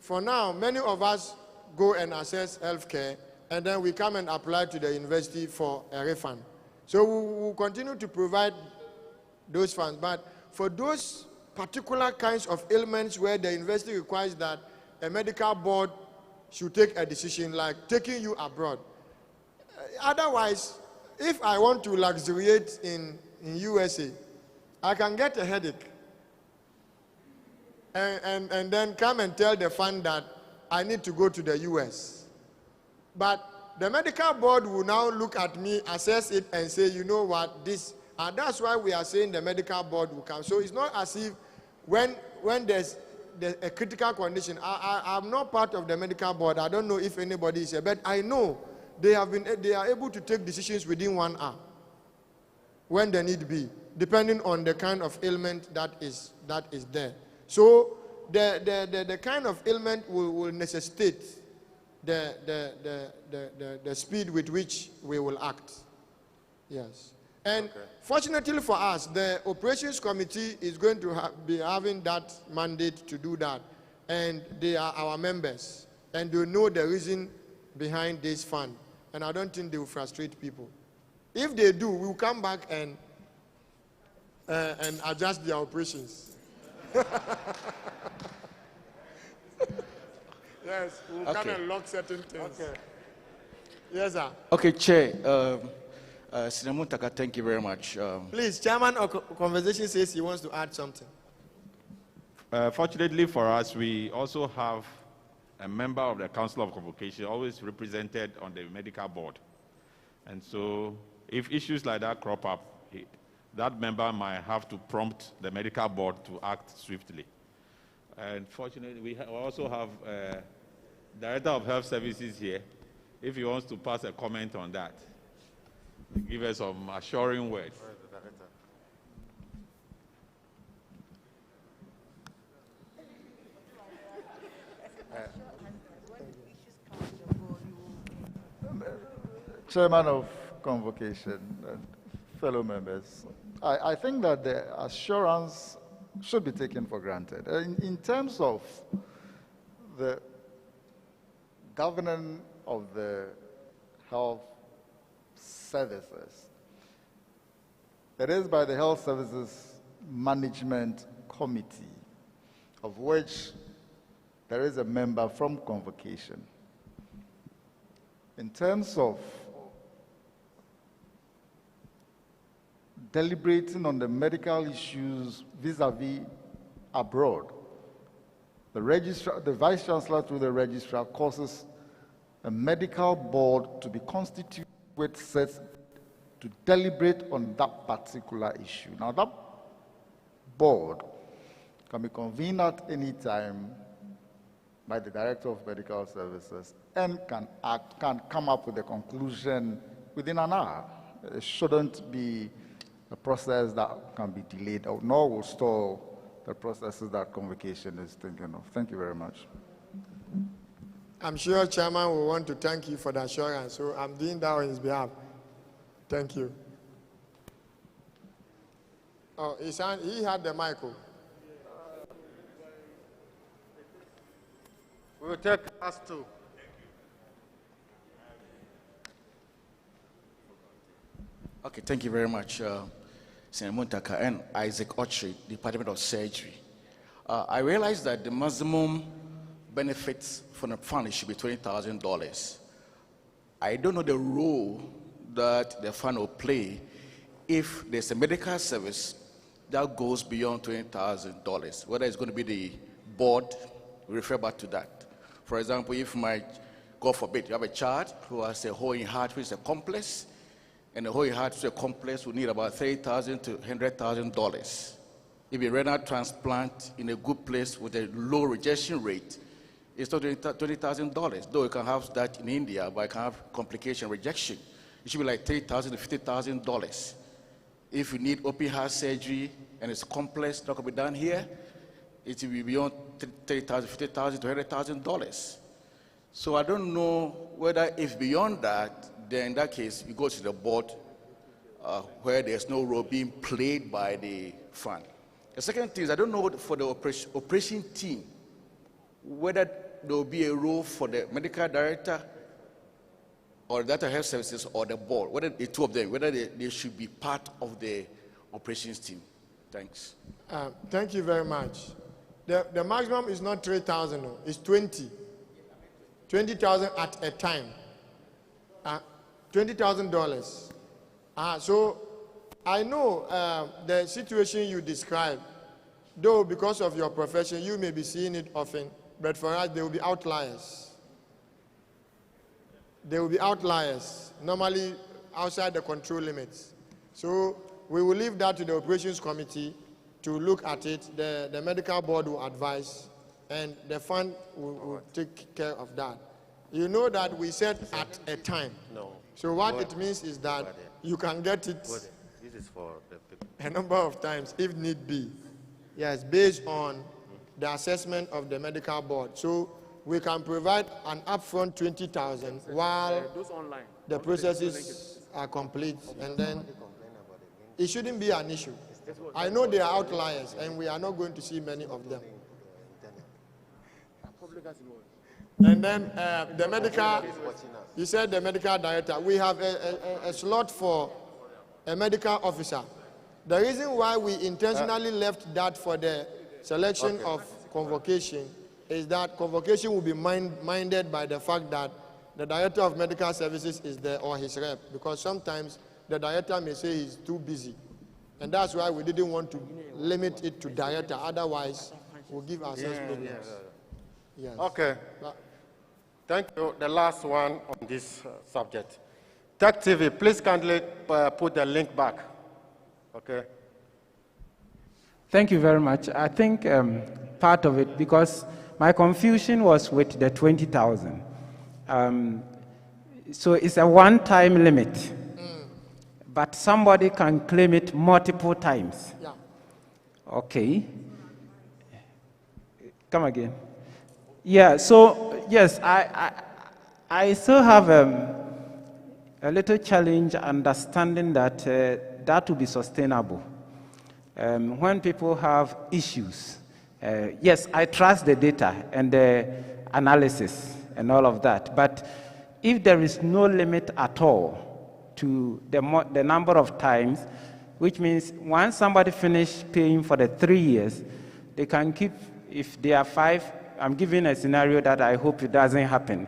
for now, many of us go and assess healthcare, and then we come and apply to the university for a refund. So we will continue to provide those funds. But for those particular kinds of ailments where the university requires that a medical board should take a decision, like taking you abroad. Otherwise, if I want to luxuriate in USA, I can get a headache and then come and tell the fund that I need to go to the US. But the medical board will now look at me, assess it, and say, you know what, this, and that's why we are saying the medical board will come. So it's not as if when there's a critical condition, I'm not part of the medical board. I don't know if anybody is here, but I know they are able to take decisions within 1 hour when they need be, depending on the kind of ailment that is there. So the kind of ailment will necessitate the speed with which we will act. Yes. And fortunately for us, the operations committee is going to be having that mandate to do that. And they are our members. And they know the reason behind this fund. And I don't think they will frustrate people. If they do, we'll come back and adjust their operations. Yes, we'll come and lock certain things. Okay. Yes, sir. Okay, Chair. Sinamutaka, thank you very much. Please, Chairman of Conversation says he wants to add something. Fortunately for us, we also have a member of the Council of Convocation always represented on the medical board. And so if issues like that crop up, that member might have to prompt the medical board to act swiftly. And fortunately, we also have a Director of Health Services here, if he wants to pass a comment on that. Give us some assuring words. Chairman of Convocation and fellow members, I think that the assurance should be taken for granted. In terms of the governing of the health services, it is by the Health Services Management Committee, of which there is a member from Convocation. In terms of deliberating on the medical issues vis-a-vis abroad, the Vice Chancellor through the Registrar causes a medical board to be constituted with sets to deliberate on that particular issue. Now that board can be convened at any time by the Director of Medical Services and can come up with a conclusion within an hour. It shouldn't be a process that can be delayed, nor will stall the processes that Convocation is thinking of. Thank you very much. I'm sure Chairman will want to thank you for the assurance, so I'm doing that on his behalf. Thank you. Oh, he had the mic. We'll take us two. Okay, thank you very much, Senator Muntaka and Isaac Ochri, Department of Surgery. I realize that the maximum benefits from the fund should be $20,000. I don't know the role that the fund will play if there's a medical service that goes beyond $20,000, whether it's going to be the board, refer back to that. For example, if God forbid, you have a child who has a hole in heart, which is a complex, and the hole in heart, which is a complex, will need about $30,000 to $100,000. If a renal transplant in a good place with a low rejection rate, it's not $20,000, though you can have that in India, but you can have complication rejection. It should be like $30,000 to $50,000. If you need open heart surgery and it's complex, that can be done here, it will be beyond $30,000, $50,000 to $100,000. So I don't know whether if beyond that, then in that case, you go to the board where there's no role being played by the fund. The second thing is I don't know for the operation team, whether there will be a role for the medical director or Data Health Services or the board, whether the two of them, whether they should be part of the operations team. Thanks. Thank you very much. The maximum is not 3,000, it's 20. 20,000 at a time. $20,000. So I know the situation you described, though because of your profession, you may be seeing it often, but for us, there will be outliers. There will be outliers, normally outside the control limits. So we will leave that to the operations committee to look at it. The medical board will advise, and the fund will take care of that. You know that we said at a time. No. So what it means is that you can get it This is for the people. a number of times if need be. Yes, based on the assessment of the medical board. So we can provide an upfront 20,000 while the processes are complete, and then it shouldn't be an issue. I know there are outliers, and we are not going to see many of them. And then the medical, you said the medical director. We have a slot for a medical officer. The reason why we intentionally left that for the selection of convocation is that convocation will be minded by the fact that the director of medical services is there or his rep, because sometimes the director may say he's too busy. And that's why we didn't want to limit it to director. Otherwise, we'll give ourselves problems. Yes. Okay. Thank you. The last one on this subject. TEK TV, please kindly put the link back. Okay. Thank you very much. I think part of it, because my confusion was with the 20,000. So it's a one-time limit, but somebody can claim it multiple times. Yeah. Okay. Come again. Yeah, so yes, I still have a little challenge understanding that that will be sustainable. When people have issues, yes, I trust the data and the analysis and all of that, but if there is no limit at all to the number of times, which means once somebody finishes paying for the 3 years, they can keep, if they are 5, I'm giving a scenario that I hope it doesn't happen.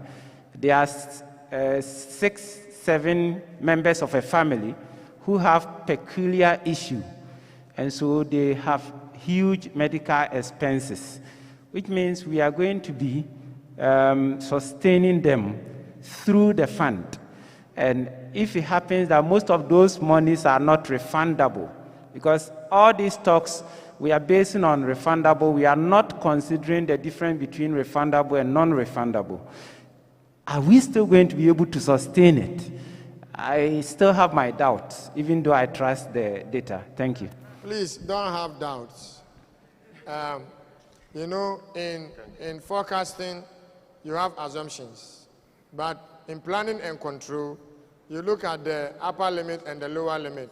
There are 6, 7 members of a family who have peculiar issue, and so they have huge medical expenses, which means we are going to be sustaining them through the fund. And if it happens that most of those monies are not refundable, because all these talks we are basing on refundable, we are not considering the difference between refundable and non-refundable. Are we still going to be able to sustain it? I still have my doubts, even though I trust the data. Thank you. Please don't have doubts. You know, in forecasting, you have assumptions. But in planning and control, you look at the upper limit and the lower limit.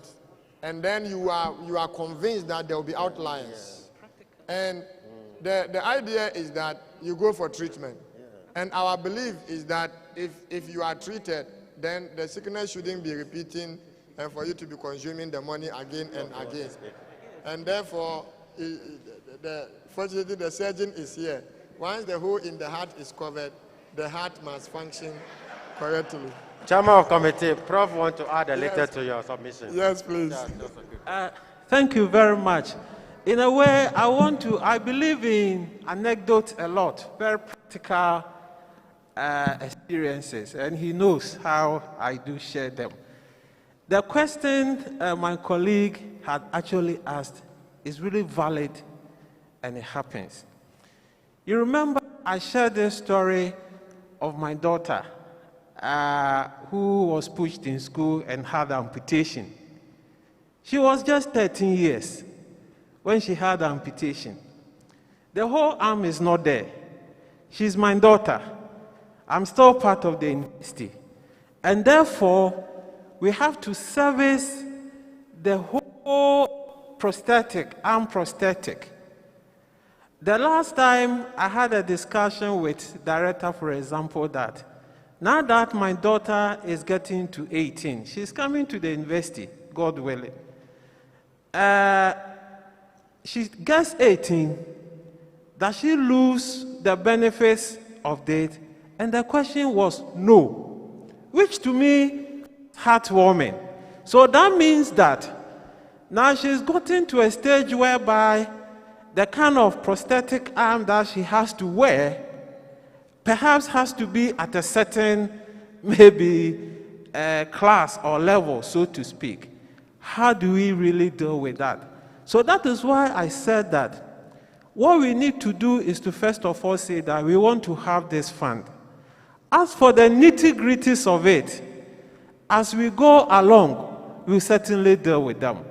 And then you are convinced that there will be outliers. And the idea is that you go for treatment. And our belief is that if you are treated, then the sickness shouldn't be repeating and for you to be consuming the money again and again. And therefore, fortunately, the surgeon is here. Once the hole in the heart is covered, the heart must function correctly. Chairman of committee, Prof want to add a little to your submission. Yes, please. Thank you very much. In a way, I believe in anecdotes a lot, very practical experiences, and he knows how I do share them. The question my colleague had actually asked is really valid, and it happens. You remember I shared this story of my daughter who was pushed in school and had amputation. She was just 13 years when she had amputation. The whole arm is not there. She's my daughter. I'm still part of the university. And therefore, we have to service the whole prosthetic, arm prosthetic. The last time I had a discussion with director, for example, that now that my daughter is getting to 18, she's coming to the university, God willing. She gets 18, does she lose the benefits of that? And the question was no, which to me, heartwarming. So that means that now she's gotten to a stage whereby the kind of prosthetic arm that she has to wear perhaps has to be at a certain, maybe, class or level, so to speak. How do we really deal with that? So that is why I said that what we need to do is to first of all say that we want to have this fund. As for the nitty-gritties of it, as we go along, we'll certainly deal with them.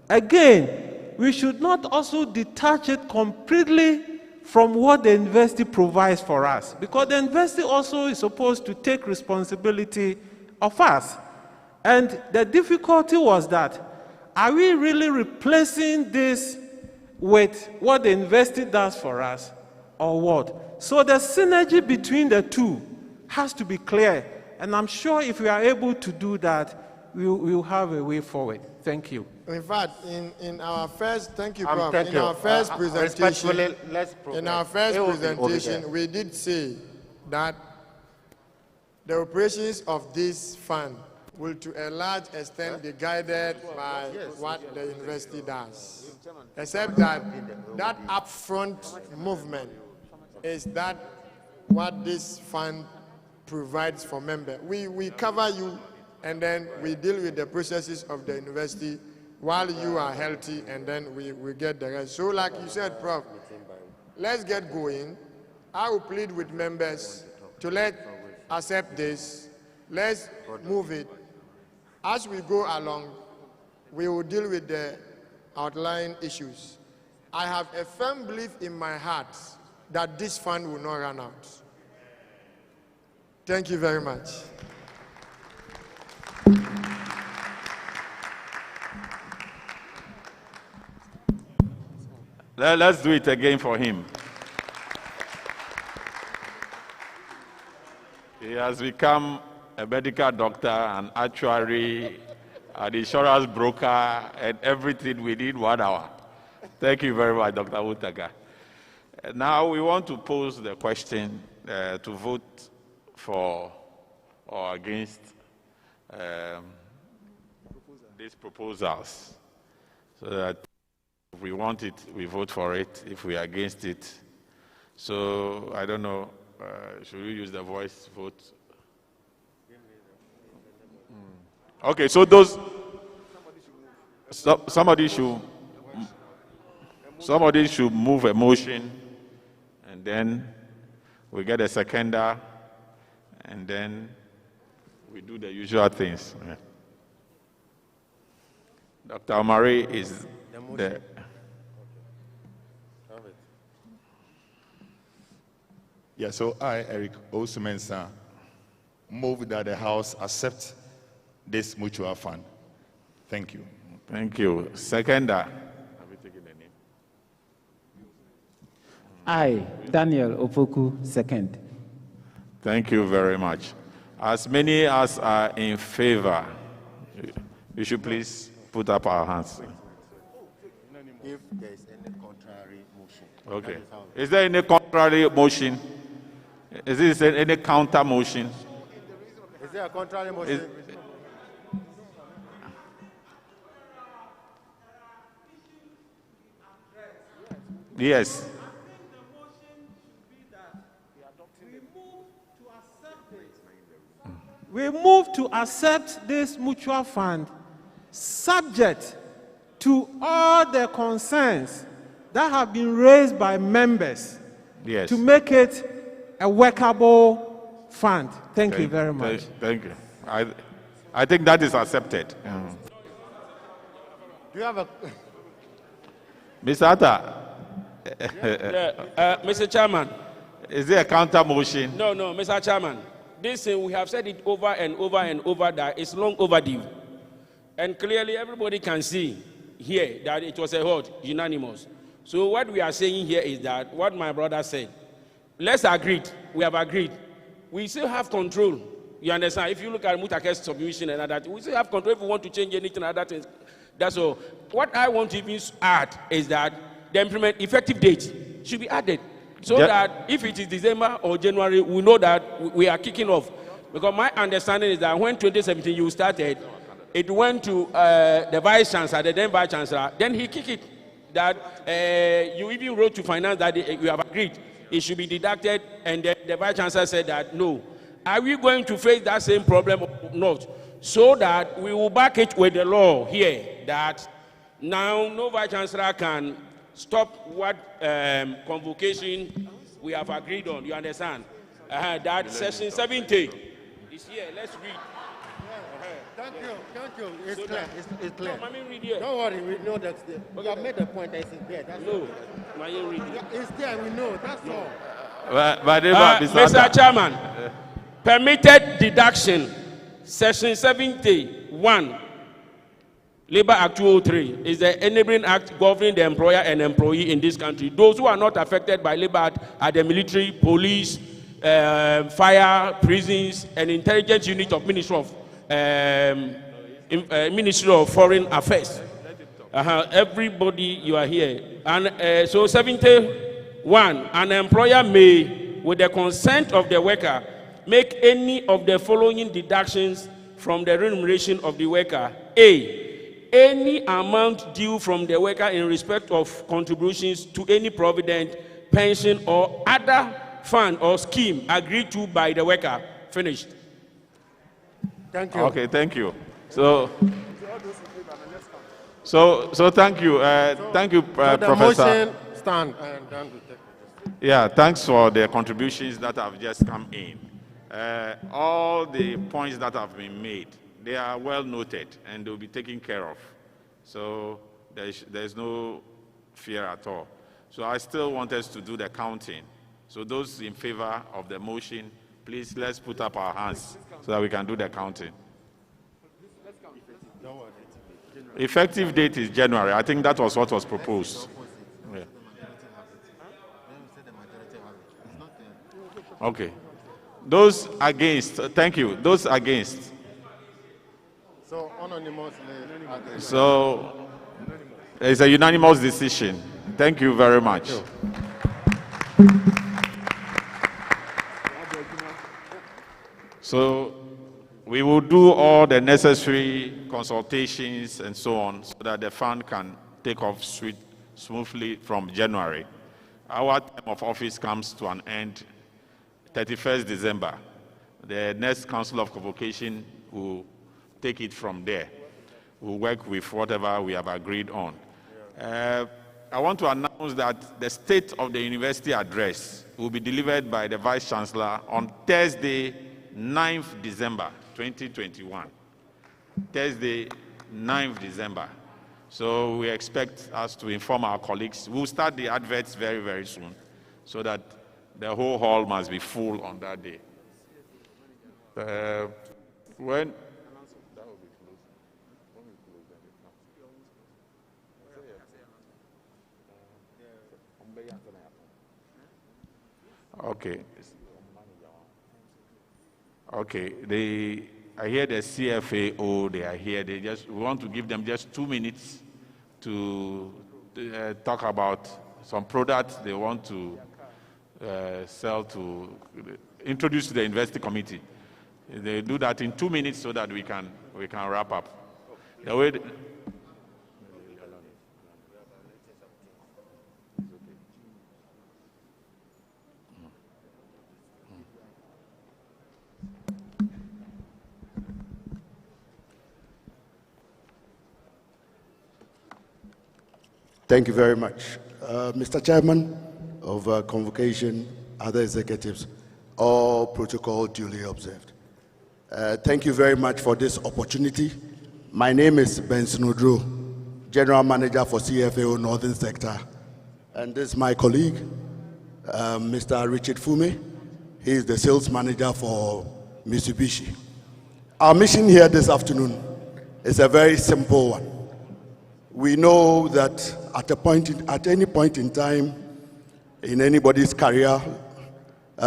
Again, we should not also detach it completely from what the university provides for us, because the university also is supposed to take responsibility of us. And the difficulty was that, are we really replacing this with what the university does for us, or what? So the synergy between the two has to be clear, and I'm sure if we are able to do that, we'll have a way forward. Thank you. In fact, in our first, thank you, Prof. Thank in you. our first presentation, let's we did say that the operations of this fund will to a large extent be guided by what the university does. Except that that upfront movement is that what this fund provides for members. We cover you, and then we deal with the processes of the university while you are healthy, and then we get the rest. So like you said, Prof, let's get going. I will plead with members to accept this. Let's move it. As we go along, we will deal with the outlying issues. I have a firm belief in my heart that this fund will not run out. Thank you very much. Let's do it again for him. He has become a medical doctor, an actuary, an insurance broker, and everything within 1 hour. Thank you very much, Dr. Utaka. Now we want to pose the question to vote for or against these proposals, so that if we want it, we vote for it. If we are against it, so I don't know, should we use the voice vote? Okay, so somebody should move a motion, and then we get a seconder, and then we do the usual things. Yeah. Dr. Omari is there. Yeah, so I, Eric Osumensa, move that the House accept this mutual fund. Thank you. Thank you. Seconder. Have you taken the name? I, Daniel Opoku, second. Thank you very much. As many as are in favor, you should please put up our hands. If there is any contrary motion. Okay. Is there any contrary motion? Is there any counter motion? Is there a contrary motion? Yes. We move to accept this mutual fund subject to all the concerns that have been raised by members, yes, to make it a workable fund. Thank you very much. Thank you. I think that is accepted. Do you have a... Mr. Atta. Mr. Chairman. Is there a counter motion? No, Mr. Chairman. This thing, we have said it over and over and over that it's long overdue. And clearly everybody can see here that it was a vote, unanimous. So what we are saying here is that what my brother said, let's agree, we have agreed. We still have control. You understand? If you look at Mutake's submission and other things, we still have control if we want to change anything and other things. That's all. What I want to even add is that the implement effective date should be added. So that if it is December or January, we know that we are kicking off. Because my understanding is that when 2017 you started, it went to the Vice Chancellor, the then Vice Chancellor, then he kicked it. That you even wrote to finance that you have agreed it should be deducted, and the Vice Chancellor said that no. Are we going to face that same problem or not? So that we will back it with the law here, that now no Vice Chancellor can stop what convocation we have agreed on. You understand? That section 70 is here. Let's read. Thank you. It's clear. It's clear. No, read here. Don't worry, we know that. You have made the point. It's there. That's no, read it. It's there. We know. That's all. Mr. Chairman, permitted deduction, section 71. Labor Act 203 is the enabling act governing the employer and employee in this country. Those who are not affected by Labor Act are the military, police, fire, prisons, and intelligence unit of Ministry of Foreign Affairs. Everybody, you are here. And so 71, an employer may, with the consent of the worker, make any of the following deductions from the remuneration of the worker. A, any amount due from the worker in respect of contributions to any provident, pension, or other fund or scheme agreed to by the worker. Finished. Thank you. Okay, thank you. So thank you. Thank you, so the Professor. Motion stand. Yeah, thanks for the contributions that have just come in. All the points that have been made, they are well noted and they'll be taken care of. So there's no fear at all. So I still want us to do the counting. So those in favor of the motion, please let's put up our hands so that we can do the counting. Effective date is January. I think that was what was proposed. Yeah. Okay. Those against, thank you. Those against. So unanimously. So it's a unanimous decision. Thank you very much. So we will do all the necessary consultations and so on so that the fund can take off smoothly from January. Our term of office comes to an end 31st December. The next Council of Convocation will take it from there. We'll work with whatever we have agreed on. I want to announce that the State of the University address will be delivered by the Vice Chancellor on Thursday, 9th December 2021. Thursday, 9th December. So we expect us to inform our colleagues. We'll start the adverts very, very soon so that the whole hall must be full on that day. When okay. Okay, I hear the CFAO, they are here. We want to give them just 2 minutes to talk about some products they want to sell to introduce to the investor committee. They do that in 2 minutes so that we can wrap up. The way Thank you very much. Mr. Chairman of Convocation, other executives, all protocol duly observed. Thank you very much for this opportunity. My name is Benson Udro, General Manager for CFAO Northern Sector. And this is my colleague, Mr. Richard Fume. He is the Sales Manager for Mitsubishi. Our mission here this afternoon is a very simple one. We know that at any point in time in anybody's career,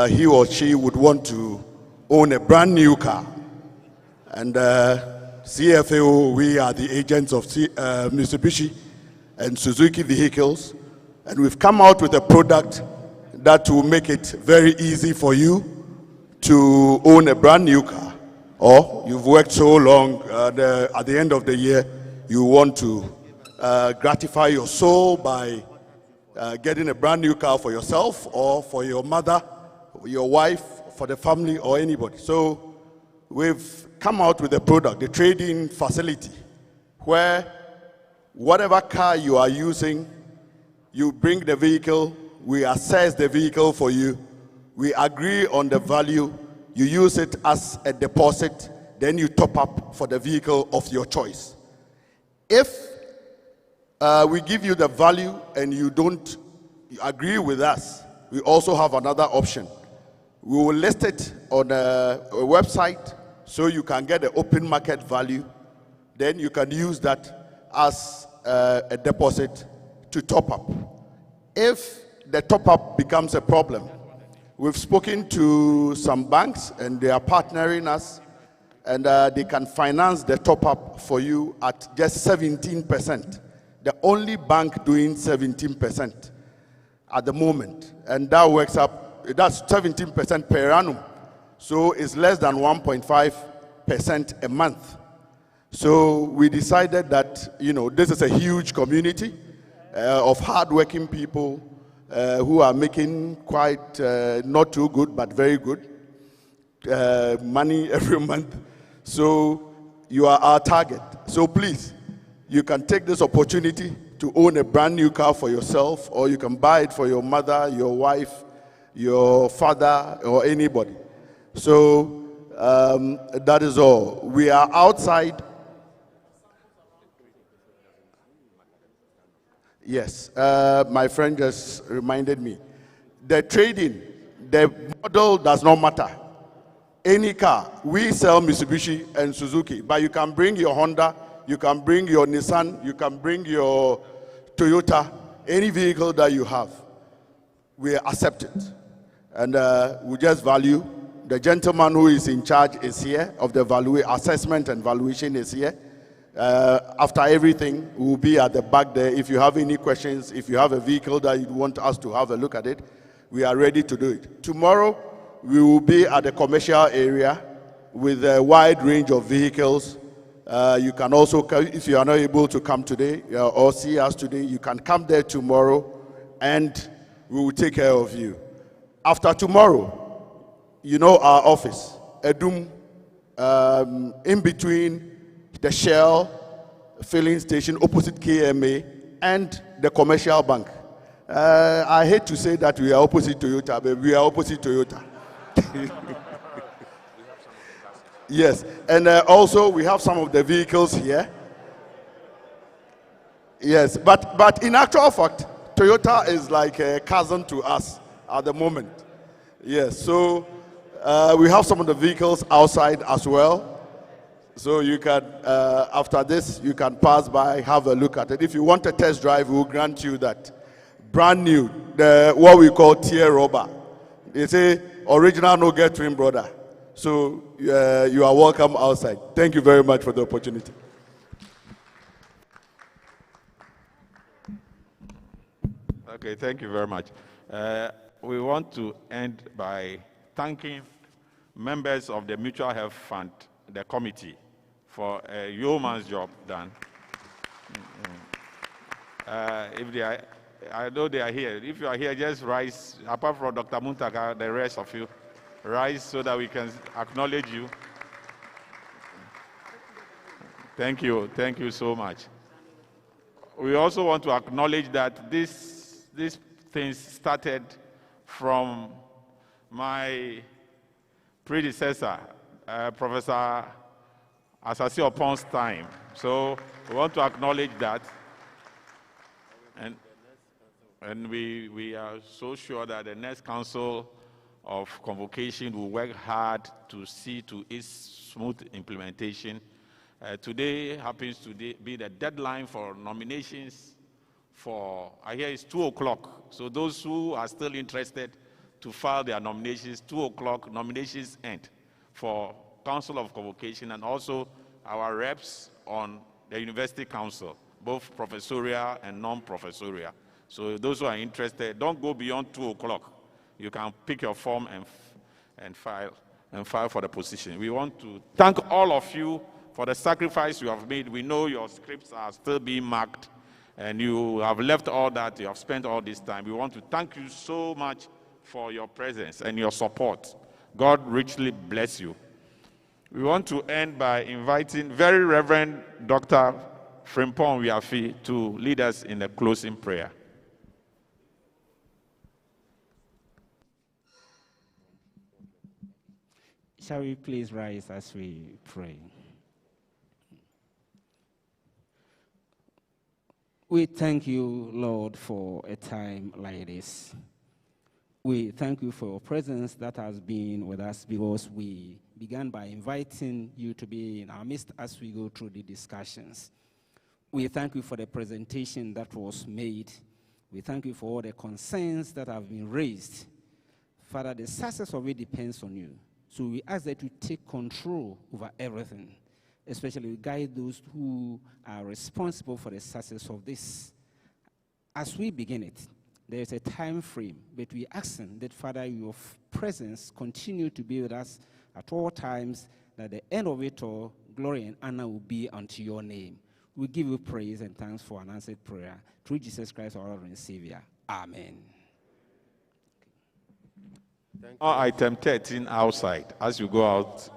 he or she would want to own a brand new car. And CFAO, we are the agents of Mitsubishi and Suzuki vehicles, and we've come out with a product that will make it very easy for you to own a brand new car. Or you've worked so long, at the end of the year, you want to gratify your soul by getting a brand new car for yourself or for your mother, your wife, for the family, or anybody. So we've come out with a product, the trade-in facility, where whatever car you are using, you bring the vehicle, we assess the vehicle for you, we agree on the value, you use it as a deposit, then you top up for the vehicle of your choice. If we give you the value and you don't agree with us, we also have another option. We will list it on a website so you can get the open market value. Then you can use that as a deposit to top up. If the top up becomes a problem, we've spoken to some banks and they are partnering us, and they can finance the top up for you at just 17%. The only bank doing 17% at the moment, and that works up, that's 17% per annum. So it's less than 1.5% a month. So we decided that, this is a huge community of hardworking people who are making quite not too good, but very good money every month. So you are our target. So please, you can take this opportunity to own a brand new car for yourself, or you can buy it for your mother, your wife, your father, or anybody. So that is all. We are outside. Yes, my friend just reminded me. The trading, the model does not matter. Any car, we sell Mitsubishi and Suzuki, but you can bring your Honda, you can bring your Nissan, you can bring your Toyota, any vehicle that you have, we accept it. And we just value. The gentleman who is in charge is here of the assessment and valuation is here. After everything, we will be at the back there. If you have any questions, if you have a vehicle that you want us to have a look at it, we are ready to do it. Tomorrow, we will be at the commercial area with a wide range of vehicles. You can also, if you are not able to come today or see us today, you can come there tomorrow and we will take care of you. After tomorrow, our office, Edum, in between the Shell filling station opposite KMA and the commercial bank. I hate to say that we are opposite Toyota, but we are opposite Toyota. Yes, and also we have some of the vehicles here. Yes, but in actual fact, Toyota is like a cousin to us at the moment. Yes, so we have some of the vehicles outside as well. So you can, after this, you can pass by, have a look at it. If you want a test drive, we'll grant you that. Brand new, what we call tier rubber. They say original no get twin brother. So you are welcome outside. Thank you very much for the opportunity. Okay, thank you very much. We want to end by thanking members of the Mutual Health Fund, the committee, for a yeoman's job done. If they are, I know they are here. If you are here, just rise. Apart from Dr. Muntaka, the rest of you, rise so that we can acknowledge you. Thank you so much. We also want to acknowledge that this thing started from my predecessor, Professor Asasi Opon's time. So we want to acknowledge that. And we are so sure that the next Council of Convocation will work hard to see to its smooth implementation. Today happens to be the deadline for nominations for, I hear it's 2 o'clock. So those who are still interested to file their nominations, 2 o'clock nominations end for Council of Convocation, and also our reps on the University Council, both professorial and non-professorial. So those who are interested, don't go beyond 2 o'clock. You can pick your form and file for the position. We want to thank all of you for the sacrifice you have made. We know your scripts are still being marked, and you have left all that, you have spent all this time. We want to thank you so much for your presence and your support. God richly bless you. We want to end by inviting Very Reverend Dr. Frimpong Wiafi to lead us in the closing prayer. Shall we please rise as we pray? We thank you, Lord, for a time like this. We thank you for your presence that has been with us, because we began by inviting you to be in our midst as we go through the discussions. We thank you for the presentation that was made. We thank you for all the concerns that have been raised. Father, the success of it depends on you. So we ask that you take control over everything, especially guide those who are responsible for the success of this. As we begin it, there is a time frame, but we ask that, Father, your presence continue to be with us at all times, that the end of it all, glory and honor will be unto your name. We give you praise and thanks for an answered prayer. Through Jesus Christ, our Lord and Savior. Amen. Item 13 outside, as you go out.